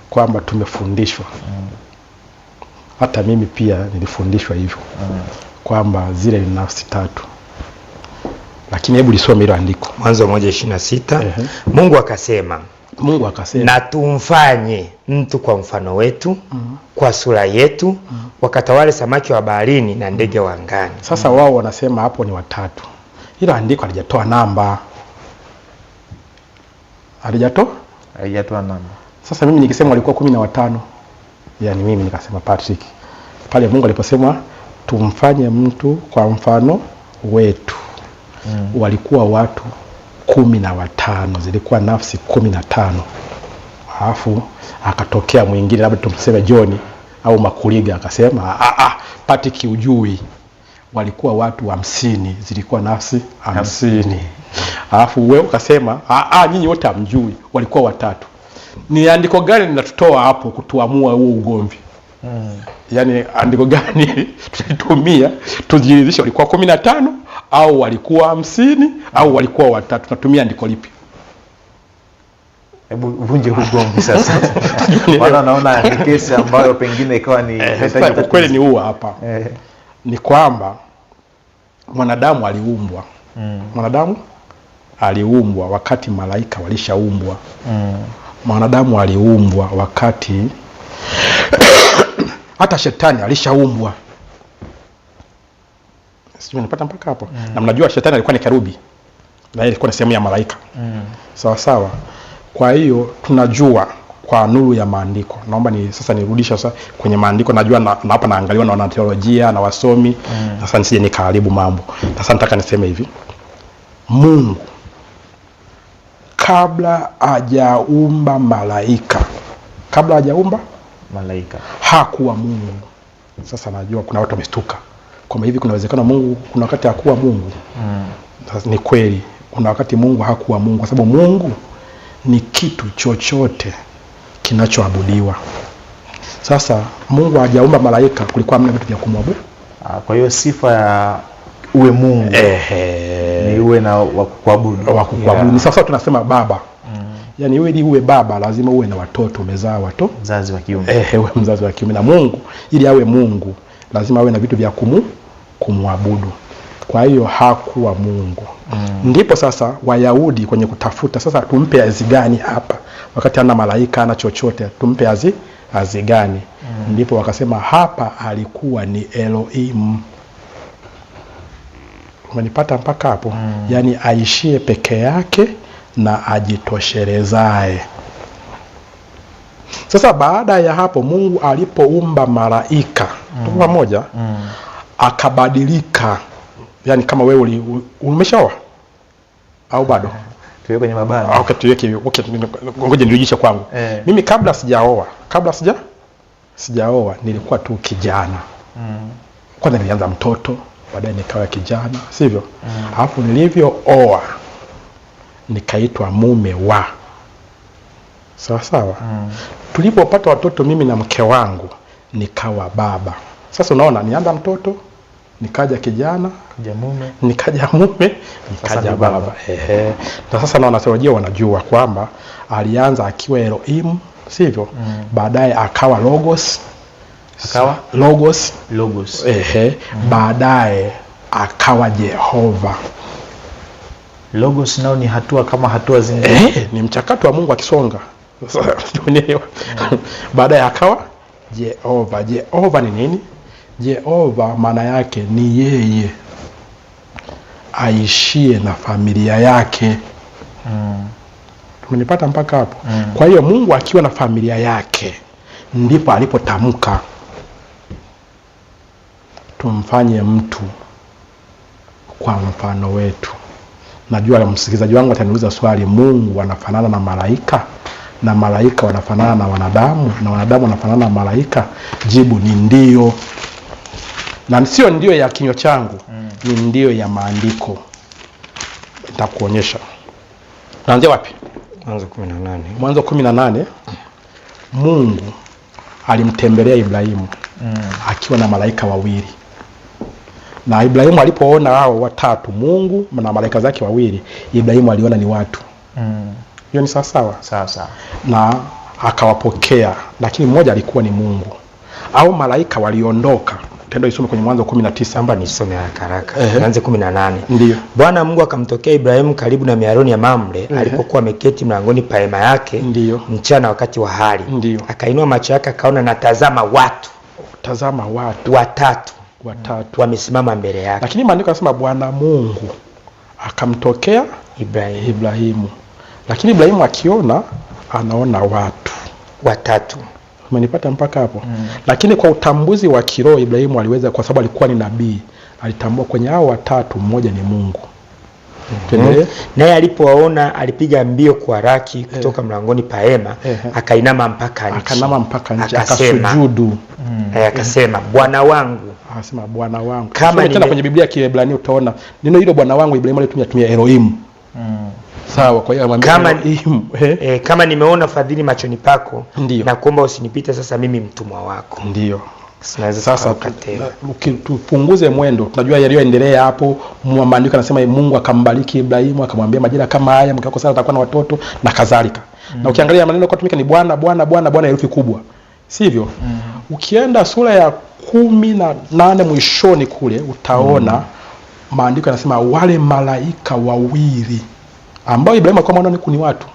kwamba tumefundishwa. Hata mimi pia nilifundishwa hivyo. Kwamba zile ni nafsi tatu. Lakini hebu lisome hilo andiko. Mwanzo 1:26. Mungu akasema na tumfanye mtu kwa mfano wetu, kwa sura yetu, wakatawale samaki wa baharini na ndege wa angani. Sasa wao wanasema hapo ni watatu. Hilo andiko halijatoa namba. Halijatoa namba. Sasa mimi nikisema walikuwa 15. Yaani mimi nikasema Patrick, pale Mungu aliposema tumfanye mtu kwa mfano wetu, walikuwa watu 15, zilikuwa nafsi 15. Alafu akatokea mwingine, labda tumseme John au Makuliga, akasema Patrick ujui, walikuwa watu 50, zilikuwa nafsi 50. Alafu wewe ukasema nyinyi wote hamjui, walikuwa watatu. Ni andiko gani linatutoa hapo kutuamua huo ugomvi? Yaani andiko gani tulitumia tujiridhishe walikuwa 15 au walikuwa 50 au walikuwa watatu? Tunatumia andiko lipi? Hebu vunje ugomvi sasa. Maana naona ni kesi ambayo pengine ikawa ni kweli ni huwa hapa. Ni kwamba mwanadamu aliumbwa. Mwanadamu aliumbwa wakati malaika walishaumbwa. Mwanadamu aliumbwa wakati hata shetani alishaumbwa. Sio, unapata mpaka hapo. Na mnajua shetani alikuwa ni kerubi. Na ilikuwa ni sehemu ya malaika. Sawa. Kwa hiyo tunajua kwa nuru ya maandiko. Naomba sasa nirudisha sasa kwenye maandiko. Najua na hapa naangaliwa na wanateolojia na wasomi. Sasa nisije nikaharibu mambo. Sasa nataka niseme hivi. Mungu kabla hajaumba malaika, hakuwa Mungu. Sasa najua kuna watu wamestuka kwamba hivi kuna uwezekano Mungu kuna wakati hakuwa Mungu. Sasa ni kweli kuna wakati Mungu hakuwa Mungu, kwa sababu Mungu ni kitu chochote kinachoabudiwa. Sasa Mungu hajaumba malaika, kulikuwa hamna vitu vya kumwabudu. Kwa hiyo sifa ya uwe Mungu ni uwe na wakuabudu. Ni sasa tunasema baba. Yaani ili uwe baba lazima uwe na watoto, umezaa watoto, mzazi wa kiume. Uwe mzazi wa kiume. Na Mungu ili awe Mungu lazima awe na vitu vya kumwabudu. Kwa hiyo hakuwa Mungu. Ndipo sasa Wayahudi kwenye kutafuta sasa tumpe azi gani hapa, wakati ana malaika ana chochote, tumpe azi gani? Ndipo wakasema hapa alikuwa ni Elohim. Umenipata mpaka hapo? Yaani aishie peke yake na ajitosherezae. Sasa baada ya hapo Mungu alipoumba malaika, tuko pamoja, akabadilika. Yaani kama wewe umeshaoa au bado? Tuwe kwenye mabana. Okay, tuweke ngoja nirudishe kwangu. Mimi kabla sijaoa nilikuwa tu kijana. Kwanza nilianza mtoto, baadaye nikawa kijana, sivyo? Alafu nilivyooa nikaitwa mume wa. Sawa. Tulipopata watoto mimi na mke wangu nikawa baba. Sasa unaona, nianza mtoto, nikaja kijana, nikaja mume, nikaja baba. Na sasa na wanateolojia wanajua kwamba alianza akiwa Elohim, sivyo? Baadaye akawa Logos. Baadaye akawa Jehova. Logos nao ni hatua kama hatua zingine. Ni mchakato wa Mungu akisonga. Baadaye akawa Jehova. Jehova ni nini? Jehova maana yake ni yeye aishie na familia yake. Tumenipata mpaka hapo? Kwa hiyo Mungu akiwa na familia yake ndipo alipotamka tumfanye mtu kwa mfano wetu. Najua msikilizaji wangu ataniuliza swali, Mungu wanafanana na malaika na malaika wanafanana na wanadamu na wanadamu wanafanana na malaika? Jibu ni ndio. Na sio ndio ya kinywa changu, ni ndio ya maandiko. Nitakuonyesha. Naanzia wapi? Mwanzo 18. Mwanzo 18. Mungu alimtembelea Ibrahimu akiwa na malaika wawili. Na Ibrahimu alipoona hao watatu, Mungu na malaika zake wawili, Ibrahimu aliona ni watu. Hiyo ni sawa sawa. Na akawapokea, lakini mmoja alikuwa ni Mungu. Au malaika waliondoka. Tendo isome kwenye Mwanzo 19. Amba nisome haraka. Mwanzo 18. Ndio. Bwana Mungu akamtokea Ibrahimu karibu na miaroni ya Mamre, alipokuwa ameketi mlangoni pa hema yake. Ndio. Mchana wakati wa hari. Ndio. Akainua macho yake akaona, na tazama watu. Tazama watu watatu wamesimama mbele yake. Lakini maandiko yanasema Bwana Mungu akamtokea Ibrahimu. Lakini Ibrahimu akiona, anaona watu watatu. Umenipata mpaka hapo? Lakini kwa utambuzi wa kiroho Ibrahimu aliweza, kwa sababu alikuwa ni nabii, alitambua kwenye hao watatu mmoja ni Mungu. Naye alipowaona alipiga mbio kwa raki kutoka mlangoni pa hema, akainama mpaka nchi, akasujudu. Akasema Bwana wangu. Akasema Bwana wangu. Kama tena kwenye Biblia ya Kiebrania utaona neno hilo Bwana wangu Ibrahimu alitumia Elohim. Sawa, kwa hiyo kama nimeona fadhili machoni pako, na kuomba usinipite sasa mimi mtumwa wako. Ndio. Sasa tupunguze mwendo. Tunajua yaliyoendelea hapo. Maandiko yanasema Mungu akambariki Ibrahimu, akamwambia majira kama haya mke wako Sara atakuwa na watoto na kadhalika. Na ukiangalia maneno kwa tumika ni Bwana herufi kubwa. Sivyo? Ukienda sura ya 18 mwishoni kule utaona maandiko yanasema wale malaika wawili ambao Ibrahimu alikuwa anaona ni watu,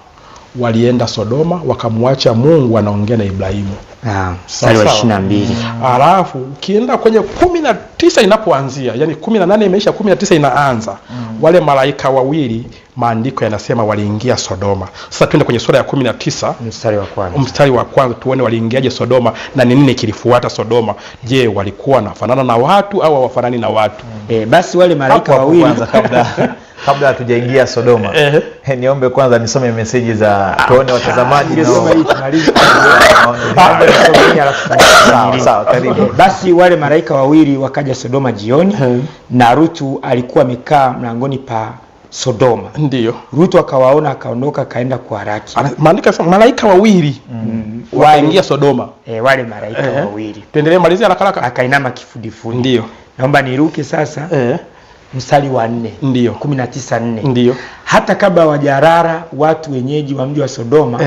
walienda Sodoma wakamwacha Mungu anaongea na Ibrahimu. Mstari wa 22. Alafu ukienda kwenye 19 inapoanzia, yani 18 imeisha 19 inaanza. Wale malaika wawili maandiko yanasema waliingia Sodoma. Sasa twende kwenye sura ya 19 mstari wa kwanza tuone waliingiaje Sodoma na ni nini kilifuata Sodoma. Je, walikuwa wanafanana na watu au hawafanani na watu? Basi wale malaika wawili kabla hatujaingia Sodoma, niombe kwanza nisome message za tuone watazamaji sawa, karibu. Basi wale malaika wawili wakaja Sodoma jioni, na Rutu alikuwa amekaa mlangoni pa Sodoma. Ndio. Rutu akawaona, akaondoka kaenda kwa haraki. Maandiko yanasema malaika wawili waingia Sodoma. Wale malaika wawili. Tuendelee, malizia haraka. Akainama kifudifudi. Ndio. Naomba niruke sasa. Mstari wa 4. Ndio. 19:4. Ndio. Hata kabla wajarara watu wenyeji wa mji wa Sodoma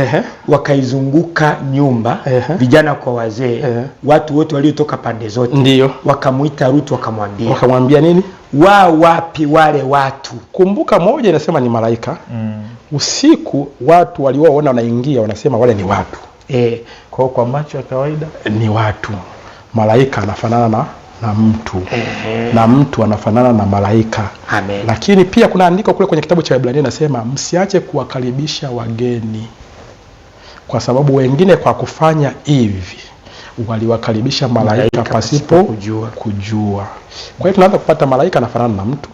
wakaizunguka nyumba, vijana kwa wazee, watu wote waliotoka pande zote. Ndio. Wakamuita Rutu wakamwambia nini? Wapi wale watu? Kumbuka moja inasema ni malaika. Usiku watu walioona wanaingia wanasema wale ni watu. Kwa macho ya kawaida ni watu. Malaika anafanana na mtu. Na mtu anafanana na malaika. Amen. Lakini pia kuna andiko kule kwenye kitabu cha Ibrania nasema msiache kuwakaribisha wageni, kwa sababu wengine kwa kufanya hivi waliwakaribisha malaika pasipo kujua. Kwa hiyo tunaanza kupata malaika anafanana na mtu.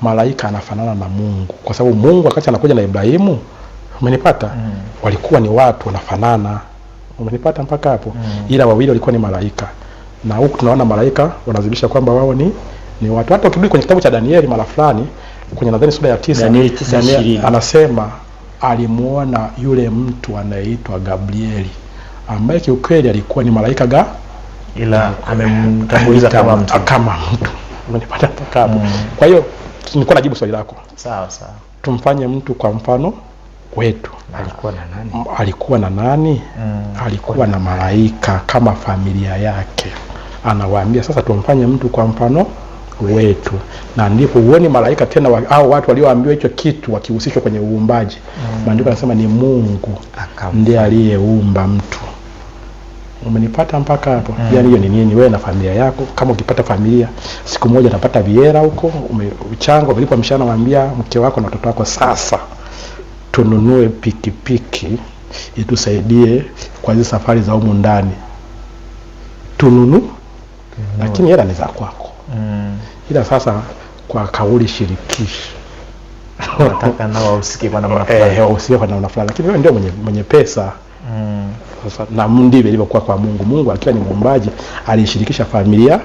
Malaika anafanana na Mungu, kwa sababu Mungu wakati anakuja na Ibrahimu, umenipata? Walikuwa ni watu wanafanana. Umenipata mpaka hapo? Ila wawili walikuwa ni malaika. Na huku tunaona malaika wanadhihirisha kwamba wao ni watu. Hata ukirudi kwenye kitabu cha Danieli mara fulani kwenye nadhani sura ya 9, Danieli anasema alimuona yule mtu anayeitwa Gabrieli, ambaye kiukweli alikuwa ni malaika ila amemtambuliza kama mtu. Umenipata mpaka hapo? Kwa hiyo nilikuwa najibu swali lako. Sawa. Tumfanye mtu kwa mfano wetu. Alikuwa na nani? Alikuwa na malaika kama familia yake. Anawaambia sasa tumfanye mtu kwa mfano wetu. Na ndipo uone malaika tena au watu walioambiwa hicho kitu wakihusishwa kwenye uumbaji. Maandiko yanasema ni Mungu ndiye aliyeumba mtu. Umenipata mpaka hapo? Yaani hiyo ni nini? Wewe na familia yako, kama ukipata familia siku moja utapata viera huko, uchango ulipo mshana, mwambia mke wako na watoto wako sasa tununue pikipiki itusaidie kwa hizo safari za humu ndani. Lakini hela ni za kwako. Ila sasa kwa kauli shirikishi nataka nao usike kwa namna fulani. Usike kwa namna fulani. Lakini wewe ndio mwenye pesa. Sasa na ndivyo ilivyokuwa kwa Mungu. Mungu akiwa ni muumbaji alishirikisha familia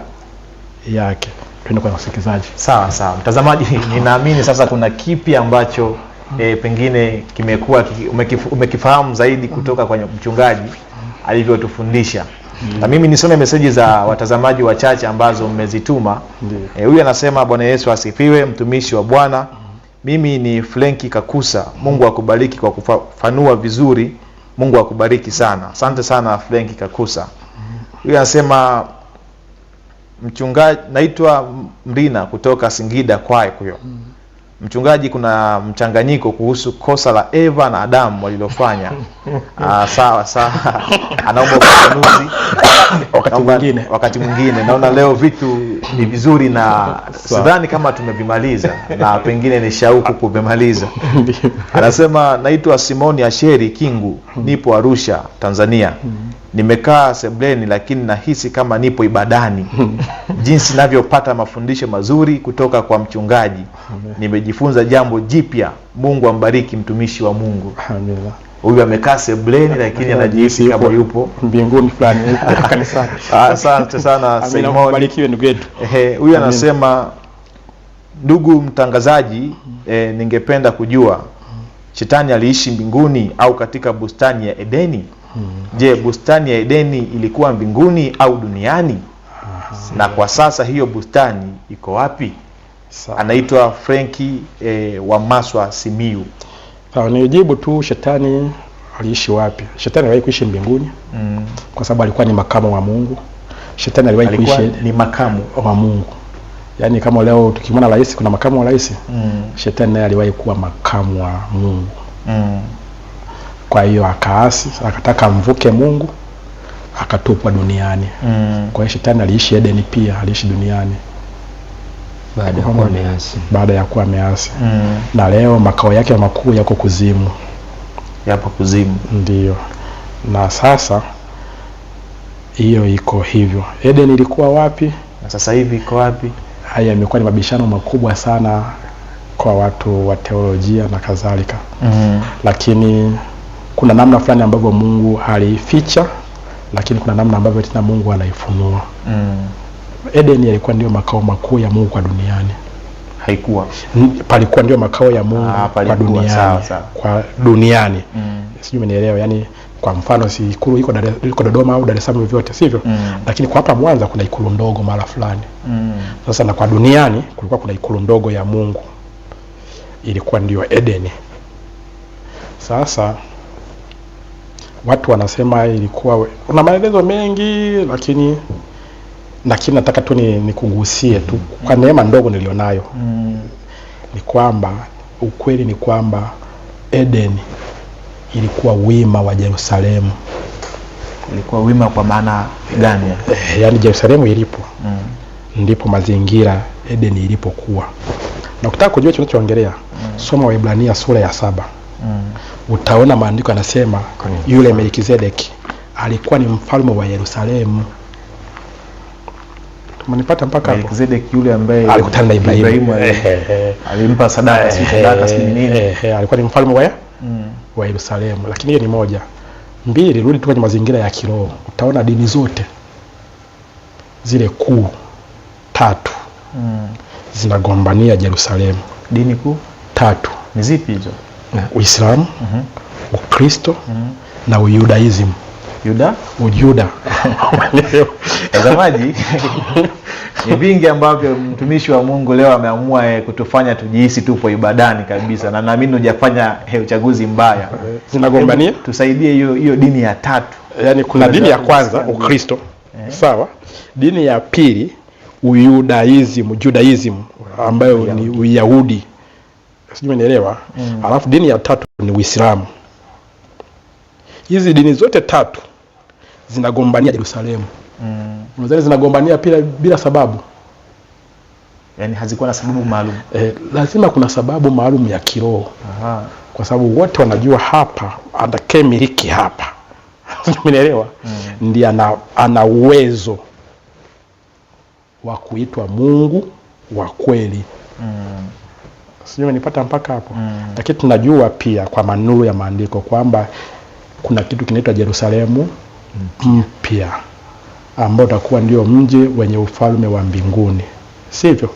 yake. Tuende kwa wasikilizaji. Sawa sawa. Mtazamaji, ninaamini sasa kuna kipi ambacho pengine kimekuwa umekifahamu zaidi kutoka kwa mchungaji alivyotufundisha. Na mimi nisome meseji za watazamaji wachache ambazo mmezituma. Huyu anasema Bwana Yesu asifiwe, mtumishi wa Bwana. Mimi ni Frenki Kakusa. Mungu akubariki kwa kufanua vizuri. Mungu akubariki sana. Asante sana Frenki Kakusa. Huyu anasema mchungaji, naitwa Mrina kutoka Singida Kwai huyo. Mchungaji, kuna mchanganyiko kuhusu kosa la Eva na Adamu walilofanya. Sawa. Anaomba ufafanuzi wakati mwingine. Naona leo vitu ni vizuri na sidhani kama tumevimaliza na pengine ni shauku kuvimaliza. Anasema naitwa Simoni Asheri Kingu, nipo Arusha, Tanzania. Nimekaa sebleni lakini nahisi kama nipo ibadani. Jinsi ninavyopata mafundisho mazuri kutoka kwa mchungaji. Nimejifunza jambo jipya. Mungu ambariki mtumishi wa Mungu. Amina. Huyu amekaa sebleni lakini anajihisi kama yupo mbinguni fulani kanisani. Asante sana Simon. Barikiwe ndugu yetu. Huyu anasema ndugu mtangazaji, ningependa kujua Shetani aliishi mbinguni au katika bustani ya Edeni? Je, bustani ya Edeni ilikuwa mbinguni au duniani? Na kwa sasa hiyo bustani iko wapi? Anaitwa Frenki wa Maswa, Simiyu. Sawa, nijibu tu, Shetani aliishi wapi? Shetani aliwahi kuishi mbinguni. Kwa sababu alikuwa ni makamu wa Mungu. Shetani aliwahi kuishi ni makamu wa Mungu. Yaani kama leo tukimwona rais kuna makamu wa rais, Shetani naye aliwahi kuwa makamu wa Mungu. Kwa hiyo akaasi, akataka mvuke Mungu, akatupwa duniani. Kwa hiyo Shetani aliishi Edeni pia, aliishi duniani baada ya kuwa ameasi. Na leo makao yake makuu yako kuzimu. Yapo kuzimu. Ndio. Na sasa hiyo iko hivyo. Edeni ilikuwa wapi? Na sasa hivi iko wapi? Haya imekuwa ni mabishano makubwa sana kwa watu wa teolojia na kadhalika. Lakini kuna namna fulani ambavyo Mungu alificha, lakini kuna namna ambavyo tena Mungu anaifunua. Edeni ilikuwa ndio makao makuu ya Mungu kwa duniani. Haikuwa. Palikuwa ndio makao ya Mungu kwa duniani. Sawa. Kwa duniani. Sijui umenielewa, yani kwa mfano si ikulu iko Dodoma au Dar es Salaam vyote, sivyo? Lakini kwa hapa Mwanza kuna ikulu ndogo mara fulani. Sasa na kwa duniani kulikuwa kuna ikulu ndogo ya Mungu. Ilikuwa ndio Edeni. Sasa watu wanasema ilikuwa, una maelezo mengi lakini nataka tu nikugusie tu kwa neema ndogo nilionayo. Ni kwamba ukweli ni kwamba Edeni ilikuwa wima wa Yerusalemu. Ilikuwa wima kwa maana gani? Yaani Yerusalemu ilipo ndipo mazingira Edeni ilipokuwa. Na ukitaka kujua tunachoongelea, soma Waebrania sura ya 7. Utaona maandiko yanasema yule Melkizedeki alikuwa ni mfalme wa Yerusalemu. Tumenipata mpaka hapo? Melkizedeki yule ambaye alikutana na Ibrahimu, alimpa sadaka nini? Alikuwa ni mfalme wa Yerusalemu. Lakini hiyo ni moja. Mbili, rudi tu kwenye mazingira ya kiroho. Utaona dini zote zile kuu 3 zinagombania Yerusalemu. Dini kuu 3 ni zipi hizo? Uislamu, Ukristo na Uyudaism. Ujuda. Tazamaji, ni vingi ambavyo mtumishi wa Mungu leo ameamua kutufanya tujihisi tupo ibadani kabisa, na naamini hujafanya uchaguzi mbaya. Zinagombania, tusaidie hiyo dini ya 3. Yaani kuna dini ya kwanza Ukristo. Sawa? Dini ya pili Judaism ambayo ni Uyahudi. Sijui umeelewa? Alafu dini ya 3 ni Uislamu. Hizi dini zote 3 zinagombania Yerusalemu. Unadhani zinagombania bila sababu? Yaani hazikuwa na sababu maalum. Lazima kuna sababu maalum ya kiroho. Kwa sababu wote wanajua hapa atakayemiliki hapa. Umeelewa? Ndiye ana uwezo wa kuitwa Mungu wa kweli. Sijui umenipata mpaka hapo? Lakini tunajua pia kwa manuru ya maandiko kwamba kuna kitu kinaitwa Yerusalemu mpya. ambao utakuwa ndio mji wenye ufalme wa mbinguni, sivyo?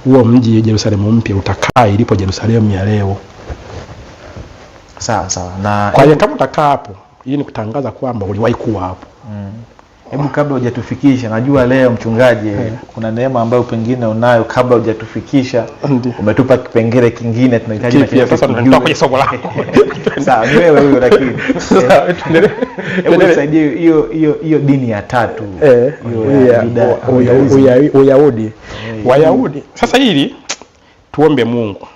Huo mji Yerusalemu mpya utakaa ilipo Yerusalemu ya leo. Sawa sawa. Na kwa hiyo kama utakaa hapo, hii ni kutangaza kwamba uliwahi kuwa hapo. Hebu kabla hujatufikisha, najua leo mchungaji kuna neema ambayo pengine unayo, kabla hujatufikisha umetupa kipengele kingine tunahitaji na sasa tunatoka kwenye somo lako. Sawa, ni wewe huyo lakini. Hebu tusaidie hiyo dini ya tatu. Uyahudi. Wayahudi. Sasa hili tuombe Mungu.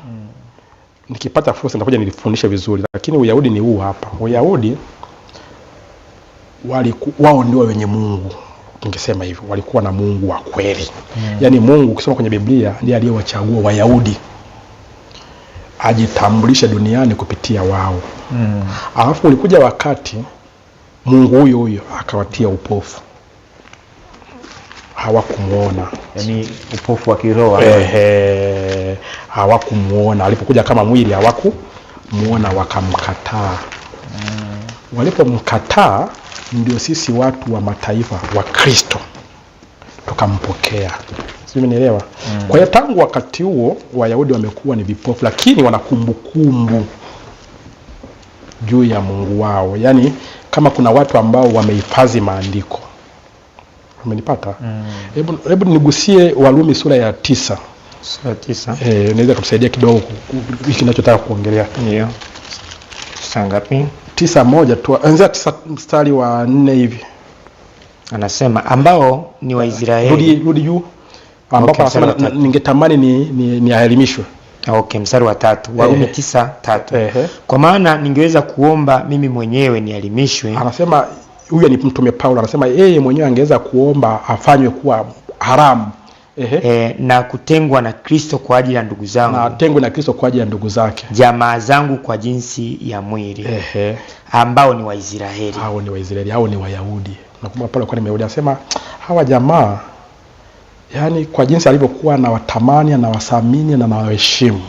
Nikipata fursa nitakuja nilifundishe vizuri, lakini Uyahudi ni huu hapa. Uyahudi wao ndio wenye Mungu. Ningesema hivyo, walikuwa na Mungu wa kweli. Yaani Mungu ukisoma kwenye Biblia ndiye aliyewachagua Wayahudi ajitambulishe duniani kupitia wao. Alafu ulikuja wakati Mungu huyo akawatia upofu. Hawakumuona. Yaani upofu wa kiroho. Hawakumuona. Alipokuja kama mwili hawakumuona, wakamkataa. Walipomkataa ndio sisi watu wa mataifa wa Kristo tukampokea. Sio, umenielewa? Kwa hiyo tangu wakati huo Wayahudi wamekuwa ni vipofu, lakini wana kumbukumbu juu ya Mungu wao. Yaani kama kuna watu ambao wamehifadhi maandiko. Umenipata? Hebu nigusie Warumi sura ya 9. Sura 9. Unaweza kutusaidia kidogo hiki ninachotaka kuongelea? Ndio. Sura ngapi? 9:1 tu. Anza 9 mstari wa 4 hivi. Anasema ambao ni Waisraeli. Rudi juu. Ambapo anasema ningetamani ni aelimishwe. Okay, mstari wa 3. Warumi 9:3. Kwa maana ningeweza kuomba mimi mwenyewe nielimishwe. Anasema huyu ni mtume Paulo, anasema yeye mwenyewe angeweza kuomba afanywe kuwa haramu. Na kutengwa na Kristo kwa ajili ya ndugu zangu. Na atengwe na Kristo kwa ajili ya ndugu zake. Jamaa zangu kwa jinsi ya mwili. Ambao ni Waisraeli. Hao ni Waisraeli, hao ni Wayahudi. Nakumbuka pale kwa Myahudi anasema hawa jamaa, yani kwa jinsi alivyokuwa na watamani na wasamini na waheshimu.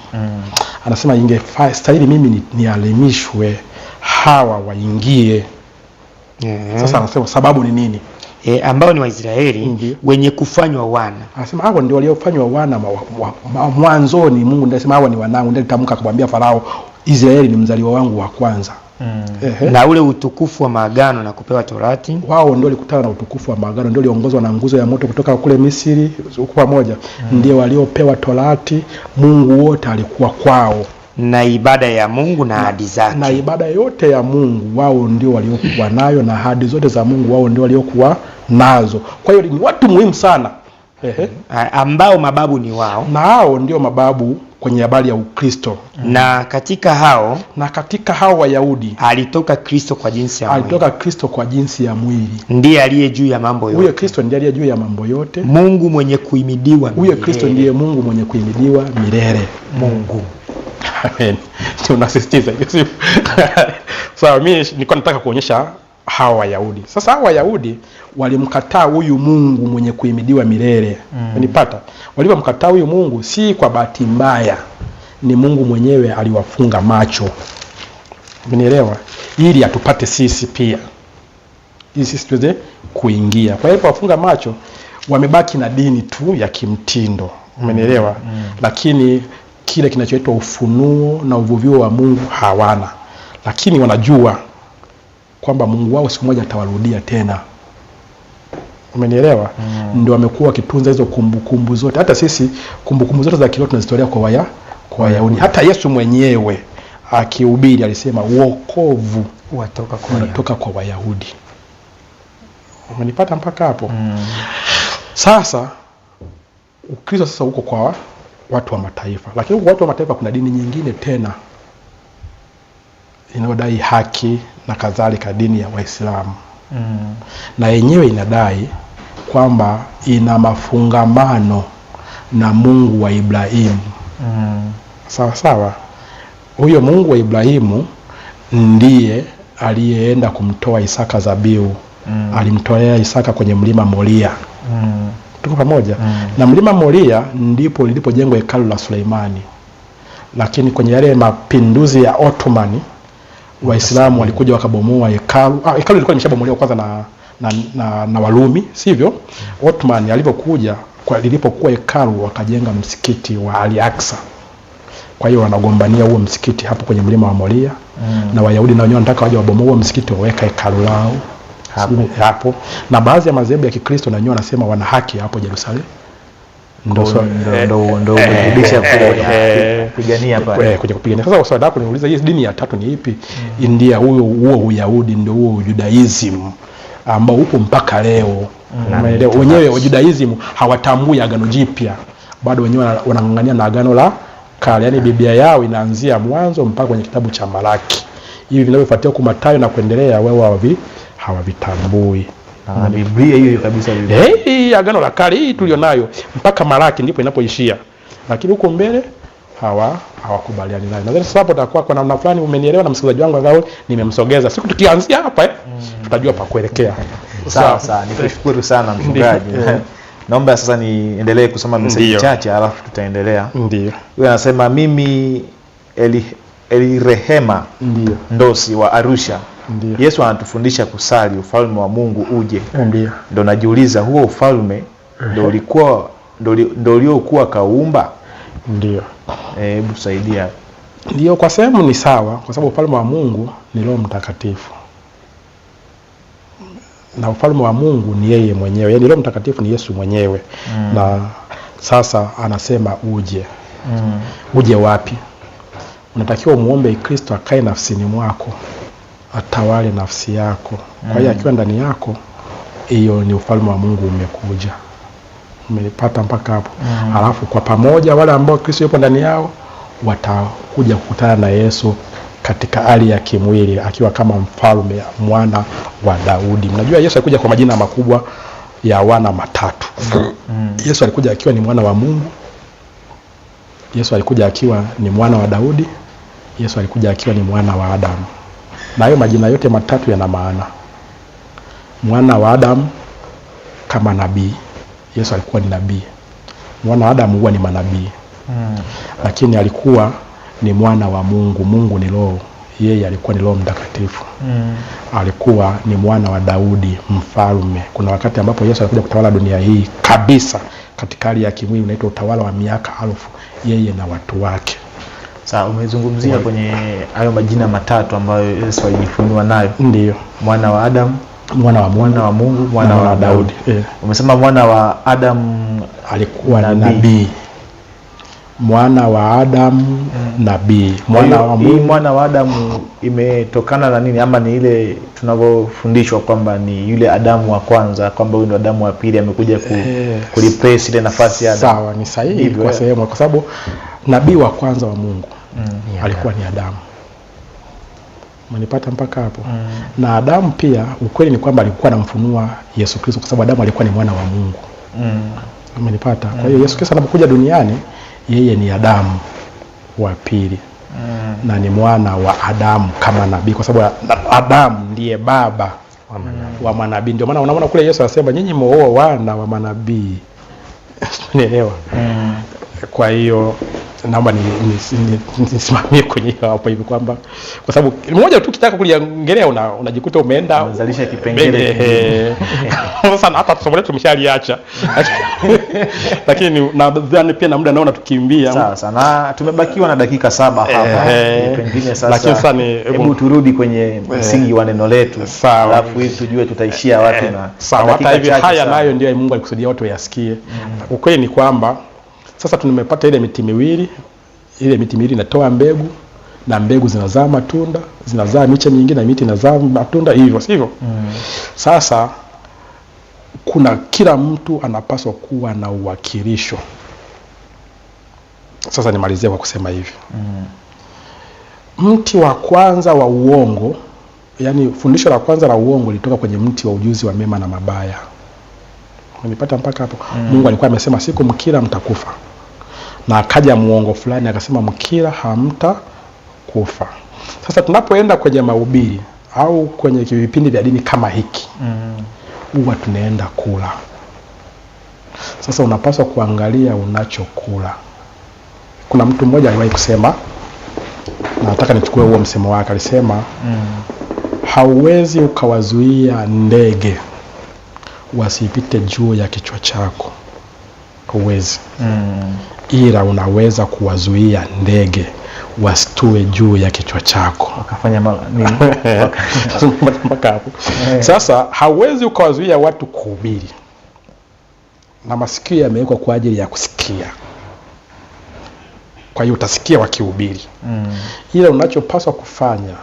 Anasema ingefaa stahili mimi nialimishwe hawa waingie. Sasa anasema sababu ni nini? Ambao ni Waisraeli wenye kufanywa wana. Anasema hao ndio waliofanywa wana mwanzoni. Mungu ndiye anasema hawa ni wanangu, ndiye alitamka kumwambia Farao, Israeli ni mzaliwa wangu wa kwanza. Na ule utukufu wa maagano na kupewa Torati, wao ndio walikutana na utukufu wa maagano, ndio waliongozwa na nguzo ya moto kutoka kule Misri huko pamoja. Ndio waliopewa Torati, Mungu wote alikuwa kwao. Na ibada ya Mungu na ahadi zake. Na ibada yote ya Mungu wao ndio waliokuwa nayo, na ahadi zote za Mungu wao ndio waliokuwa nazo. Kwa hiyo ni watu muhimu sana. Ambao mababu ni wao. Na hao ndio mababu kwenye habari ya Ukristo. Na katika hao Wayahudi alitoka Kristo kwa jinsi ya mwili. Ndiye aliye juu ya mambo yote. Huyo Kristo ndiye aliye juu ya mambo yote. Mungu mwenye kuhimidiwa milele. Huyo Kristo ndiye Mungu mwenye kuhimidiwa milele. Mungu. Amen. Tunasisitiza hiyo. Sawa, mimi nilikuwa nataka kuonyesha hawa Wayahudi. Sasa hawa Wayahudi walimkataa huyu Mungu mwenye kuhimidiwa milele. Unipata? Walipomkataa huyu Mungu si kwa bahati mbaya. Ni Mungu mwenyewe aliwafunga macho. Umenielewa? Ili atupate sisi pia. Ili sisi tuweze kuingia. Kwa hiyo wafunga macho, wamebaki na dini tu ya kimtindo. Umenielewa? Lakini kile kinachoitwa ufunuo na uvuvio wa Mungu hawana. Lakini wanajua kwamba Mungu wao siku moja atawarudia tena. Umenielewa? Ndio wamekuwa wakitunza hizo kumbukumbu zote. Hata sisi kumbukumbu zote za kiroho tunazitolea kwa Wayahudi. Hata Yesu mwenyewe akihubiri alisema wokovu watoka kwa Wayahudi. Umenipata mpaka hapo? Sasa Ukristo sasa uko kwa watu wa mataifa. Lakini kwa watu wa mataifa kuna dini nyingine tena inayodai haki na kadhalika, dini ya Waislamu. Na yenyewe inadai kwamba ina mafungamano na Mungu wa Ibrahimu. Sawa sawa. Huyo Mungu wa Ibrahimu ndiye aliyeenda kumtoa Isaka dhabihu. Alimtolea Isaka kwenye mlima Moria. Tuko pamoja? Na mlima Moria ndipo lilipojengwa hekalu la Suleimani. Lakini kwenye yale mapinduzi ya Ottomani, Waislamu walikuja wakabomoa hekalu. Hekalu lilikuwa limeshabomolewa kwanza na Warumi, sivyo? Ottoman alipokuja lilipokuwa hekalu wakajenga msikiti wa Al-Aqsa. Kwa hiyo wanagombania huo msikiti hapo kwenye mlima wa Moria. Na Wayahudi na wenyewe wanataka waje wabomoe huo msikiti waweka hekalu lao hapo. Na baadhi ya madhehebu ya Kikristo na wenyewe wanasema wana haki hapo Yerusalemu. Ndio kurudisha kupigania pale. Kuja kupigania. Sasa swali lako niuliza, hii dini ya tatu ni ipi? India, huo Uyahudi ndio huo Judaism ambao upo mpaka leo. Wenyewe wa Judaism hawatambui agano jipya. Bado wenyewe wanang'ang'ania na agano la kale. Yaani Biblia yao inaanzia Mwanzo mpaka kwenye kitabu cha Malaki. Hivi vinavyofuatia kwa Mathayo na kuendelea wao hawavitambui. Na Biblia hiyo kabisa hii agano la kale hii tulionayo mpaka Malaki ndipo inapoishia. Lakini huko mbele hawakubaliani nayo. Nadhani sasa hapo takuwa kwa namna fulani umenielewa na msikilizaji wangu ambao nimemsogeza. Siku tukianzia hapa tutajua pa kuelekea. Sawa, nikushukuru sana mchungaji. Naomba sasa niendelee kusoma message chache alafu tutaendelea. Ndio. Huyu anasema mimi Elirehema Ndosi wa Arusha. Ndiyo. Yesu anatufundisha kusali ufalme wa Mungu uje. Ndio. Ndio najiuliza huo ufalme ndio uliokuwa kaumba? Ndio. Hebu saidia. Ndio, kwa sehemu ni sawa kwa sababu ufalme wa Mungu ni Roho Mtakatifu. Na ufalme wa Mungu ni yeye mwenyewe. Yaani Roho Mtakatifu ni Yesu mwenyewe. Na sasa anasema uje. Uje wapi? Unatakiwa muombe Kristo akae nafsini mwako. Atawale nafsi yako. Kwa hiyo akiwa ndani yako, hiyo ni ufalme wa Mungu umekuja. Umelipata mpaka hapo. Alafu kwa pamoja wale ambao Kristo yupo ndani yao watakuja kukutana na Yesu katika hali ya kimwili akiwa kama mfalme, mwana wa Daudi. Mnajua Yesu alikuja kwa majina makubwa ya wana matatu. Yesu alikuja akiwa ni mwana wa Mungu. Yesu alikuja akiwa ni mwana wa Daudi. Yesu alikuja akiwa ni mwana wa Adamu. Na hayo majina yote matatu yana maana. Mwana wa Adamu kama nabii. Yesu alikuwa ni nabii. Mwana wa Adamu huwa ni manabii. Lakini alikuwa ni mwana wa Mungu. Mungu ni Roho. Yeye alikuwa ni Roho Mtakatifu. Alikuwa ni mwana wa Daudi, mfalme. Kuna wakati ambapo Yesu alikuja kutawala dunia hii kabisa katika hali ya kimwili, unaitwa utawala wa miaka 1000, yeye na watu wake. Sasa umezungumzia kwenye hayo majina matatu ambayo Yesu alijifunua nayo. Ndio. Mwana wa Adamu, mwana wa Mungu, mwana wa Daudi. Umesema mwana wa Adamu alikuwa ni nabii. Mwana wa Adamu nabii. Mwana wa Mungu. Mwana wa Adamu imetokana na nini, ama ni ile tunavyofundishwa kwamba ni yule Adamu wa kwanza, kwamba huyu ndo Adamu wa pili amekuja kureplace ile nafasi ya Adamu? Sawa, ni sahihi kwa sehemu, kwa sababu nabii wa kwanza wa Mungu alikuwa ni Adamu. Mnipata mpaka hapo? Na Adamu pia ukweli ni kwamba alikuwa anamfunua Yesu Kristo kwa sababu Adamu alikuwa ni mwana wa Mungu. Mnipata? Kwa hiyo Yesu Kristo anapokuja duniani yeye ni Adamu wa pili. Na ni mwana wa Adamu kama nabii kwa sababu Adamu ndiye baba wa manabii. Ndio maana unaona kule Yesu anasema nyinyi mmeoa wana wa manabii. Unaelewa? Kwa hiyo naomba nisimamie kwenye hapo hivi kwamba kwa sababu mmoja tu kitaka kuliongelea unajikuta umeenda unazalisha kipengele. Sasa hata somo letu tumeshaliacha. Lakini nadhani pia na muda naona tukimbia. Sawa sana. Tumebakiwa na dakika 7 hapa. Pengine sasa. Lakini sasa hebu turudi kwenye msingi wa neno letu. Alafu hivi tujue tutaishia wapi na sawa. Hata hivi haya nayo ndio Mungu alikusudia watu wayasikie. Ukweli ni kwamba sasa tumepata ile miti miwili. Ile miti miwili inatoa mbegu na mbegu zinazaa matunda, zinazaa miche mingine na miti inazaa matunda hivyo, sivyo? Sasa kuna kila mtu anapaswa kuwa na uwakilisho. Sasa nimalizie kwa kusema hivi. Mti wa kwanza wa uongo, yani fundisho la kwanza la uongo lilitoka kwenye mti wa ujuzi wa mema na mabaya. Unipata mpaka hapo? Mungu alikuwa amesema siku mkila mtakufa. Na akaja muongo fulani akasema mkila hamtakufa. Sasa tunapoenda kwenye mahubiri au kwenye vipindi vya dini kama hiki, huwa tunaenda kula. Sasa unapaswa kuangalia unachokula. Kuna mtu mmoja aliwahi kusema, na nataka nichukue huo msemo wake, alisema hauwezi ukawazuia ndege wasipite juu ya kichwa chako. Huwezi. Ila unaweza kuwazuia ndege wasitue juu ya kichwa chako. Wakafanya nini? Mpaka hapo. Sasa hauwezi ukawazuia watu kuhubiri, na masikio yamewekwa kwa ajili ya kusikia. Kwa hiyo utasikia wakihubiri. Ila unachopaswa kufanya,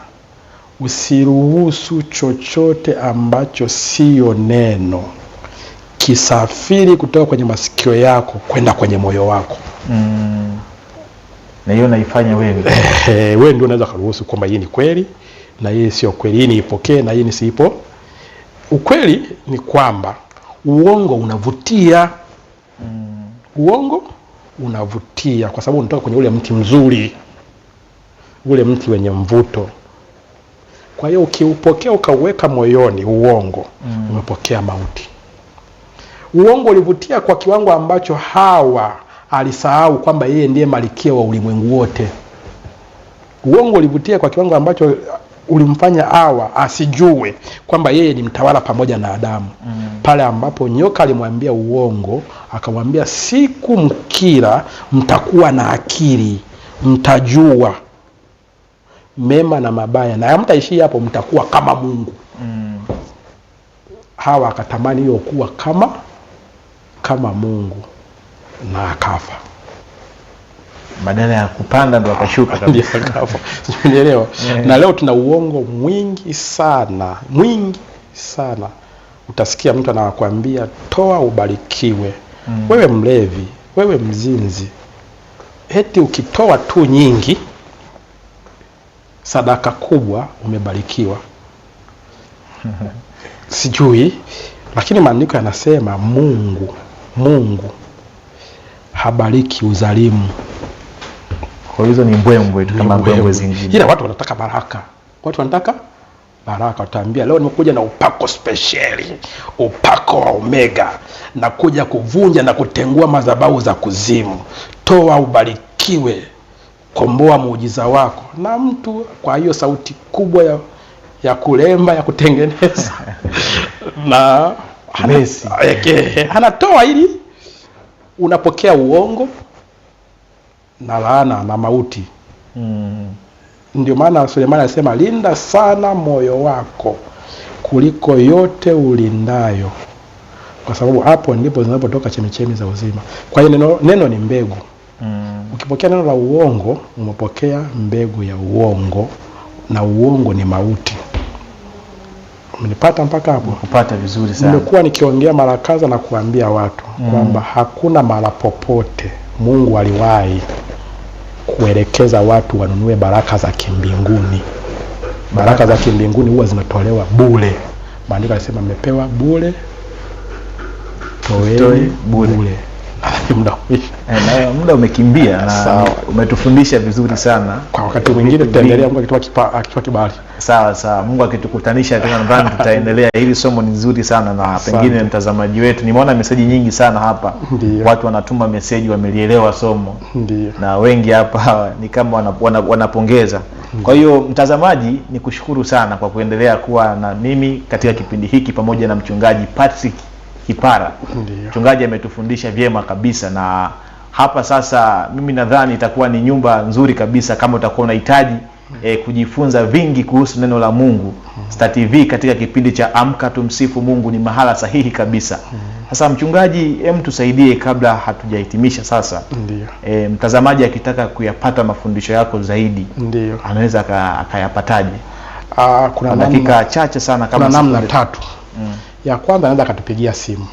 usiruhusu chochote ambacho sio neno kisafiri kutoka kwenye masikio yako kwenda kwenye moyo wako. Na hiyo naifanya wewe. Wewe ndio unaweza kuruhusu kwamba hii ni kweli na hii sio kweli, hii niipokee na hii nisiipo. Ukweli ni kwamba uongo unavutia. Uongo unavutia kwa sababu unatoka kwenye ule mti mzuri, ule mti wenye mvuto. Kwa hiyo ukiupokea ukauweka moyoni uongo, umepokea mauti. Uongo ulivutia kwa kiwango ambacho Hawa alisahau kwamba yeye ndiye malkia wa ulimwengu wote. Uongo ulivutia kwa kiwango ambacho ulimfanya Hawa asijue kwamba yeye ni mtawala pamoja na Adamu. Pale ambapo nyoka alimwambia uongo, akamwambia siku mkila mtakuwa na akili, mtajua mema na mabaya, na hamtaishia hapo, mtakuwa kama Mungu. Hawa akatamani hiyo kuwa kama Mungu, na akafa. Badala ya kupanda ndo akashuka kabisa. Akafa. Unielewa? Na leo tuna uongo mwingi sana, mwingi sana. Utasikia mtu anakuambia toa ubarikiwe. Wewe mlevi, wewe mzinzi, eti ukitoa tu nyingi, sadaka kubwa, umebarikiwa. Sijui, lakini maandiko yanasema Mungu habariki uzalimu. Kwa hizo ni mbwembwe kama mbwembwe zingine. Ila watu wanataka baraka. Watu wanataka baraka. Wataambia leo nimekuja na upako speciali, upako wa omega, na kuja kuvunja na kutengua madhabahu za kuzimu. Toa ubarikiwe, komboa muujiza wako. Na mtu kwa hiyo sauti kubwa ya kulemba, ya kutengeneza na anatoa ili unapokea uongo na laana na mauti. Ndio maana Sulemani alisema linda sana moyo wako kuliko yote ulindayo, kwa sababu hapo ndipo zinapotoka chemichemi za uzima. Kwa hiyo neno ni mbegu. Ukipokea neno la uongo, umepokea mbegu ya uongo, na uongo ni mauti. Umenipata mpaka hapo? Kupata vizuri sana. Nimekuwa nikiongea mara kadha na kuambia watu kwamba hakuna mara popote Mungu aliwahi kuelekeza watu wanunue baraka za kimbinguni. Baraka za kimbinguni huwa zinatolewa bure. Maandiko yanasema mmepewa bure, toeni bure. Muda umekimbia na umetufundisha vizuri sana. Kwa wakati mwingine tutaendelea, Mungu akitupa kibali. Sawa. Mungu akitukutanisha tena nadhani tutaendelea. Hili somo ni nzuri sana na pengine mtazamaji wetu, nimeona meseji nyingi sana hapa. Ndiyo. Watu wanatuma meseji, wamelielewa somo. Ndiyo. Na wengi hapa ni kama wanapongeza. Kwa hiyo mtazamaji, ni kushukuru sana kwa kuendelea kuwa na mimi katika kipindi hiki pamoja na mchungaji Patrick Kipara. Mchungaji ametufundisha vyema kabisa, na hapa sasa mimi nadhani itakuwa ni nyumba nzuri kabisa kama utakuwa unahitaji kujifunza vingi kuhusu neno la Mungu. Star TV katika kipindi cha Amka Tumsifu Mungu ni mahala sahihi kabisa. Sasa mchungaji, tusaidie kabla hatujahitimisha sasa. Ndiyo. Mtazamaji akitaka kuyapata mafundisho yako zaidi, ndiyo, anaweza akayapataje? Kuna dakika chache sana kama kuna namna tatu. Ya kwanza anaweza akatupigia simu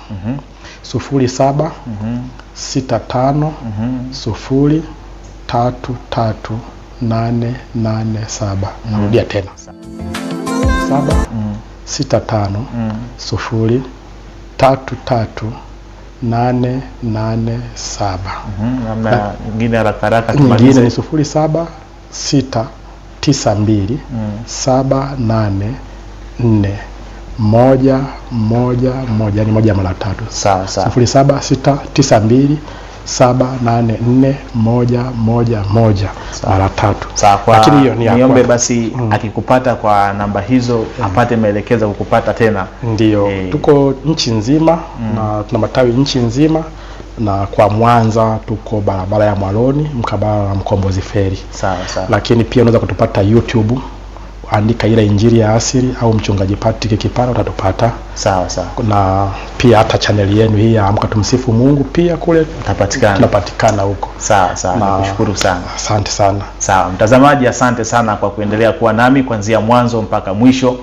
07 65 0 33 887. Narudia tena 7 65 0 33 887. Namna nyingine haraka nyingine ni 07 692 784 111, ni moja mara tatu. Sawa. 07 692 784-111 mara 3. Sawa, Lakini hiyo ni niombe basi akikupata kwa namba hizo apate maelekezo kukupata tena. Ndio, tuko nchi nzima na tuna matawi nchi nzima, na kwa Mwanza tuko barabara ya Mwaloni mkabala na Mkombozi Ferry. Sawa. Lakini pia unaweza kutupata YouTube, andika ile Injili ya Asili au Mchungaji Patrick Kipara utatupata. Sawa. Na pia hata channel yenu hii ya Amka Tumsifu Mungu pia kule tunapatikana huko. Sawa. Nakushukuru sana. Asante sana. Sawa, mtazamaji, asante sana kwa kuendelea kuwa nami kuanzia mwanzo mpaka mwisho.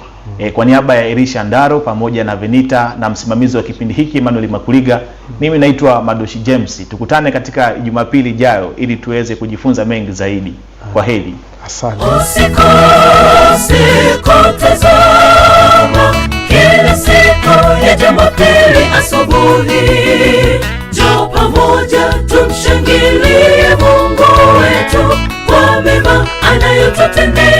Kwa niaba ya Elisha Ndaro pamoja na Venita na msimamizi wa kipindi hiki Emmanuel Makuliga, mimi naitwa Madoshi James. Tukutane katika Jumapili ijayo ili tuweze kujifunza mengi zaidi. Kwa heri. Asante. Usikose kutazama kila siku ya Jumapili asubuhi. Njoo pamoja tumshangilie Mungu wetu kwa mema anayotutendea.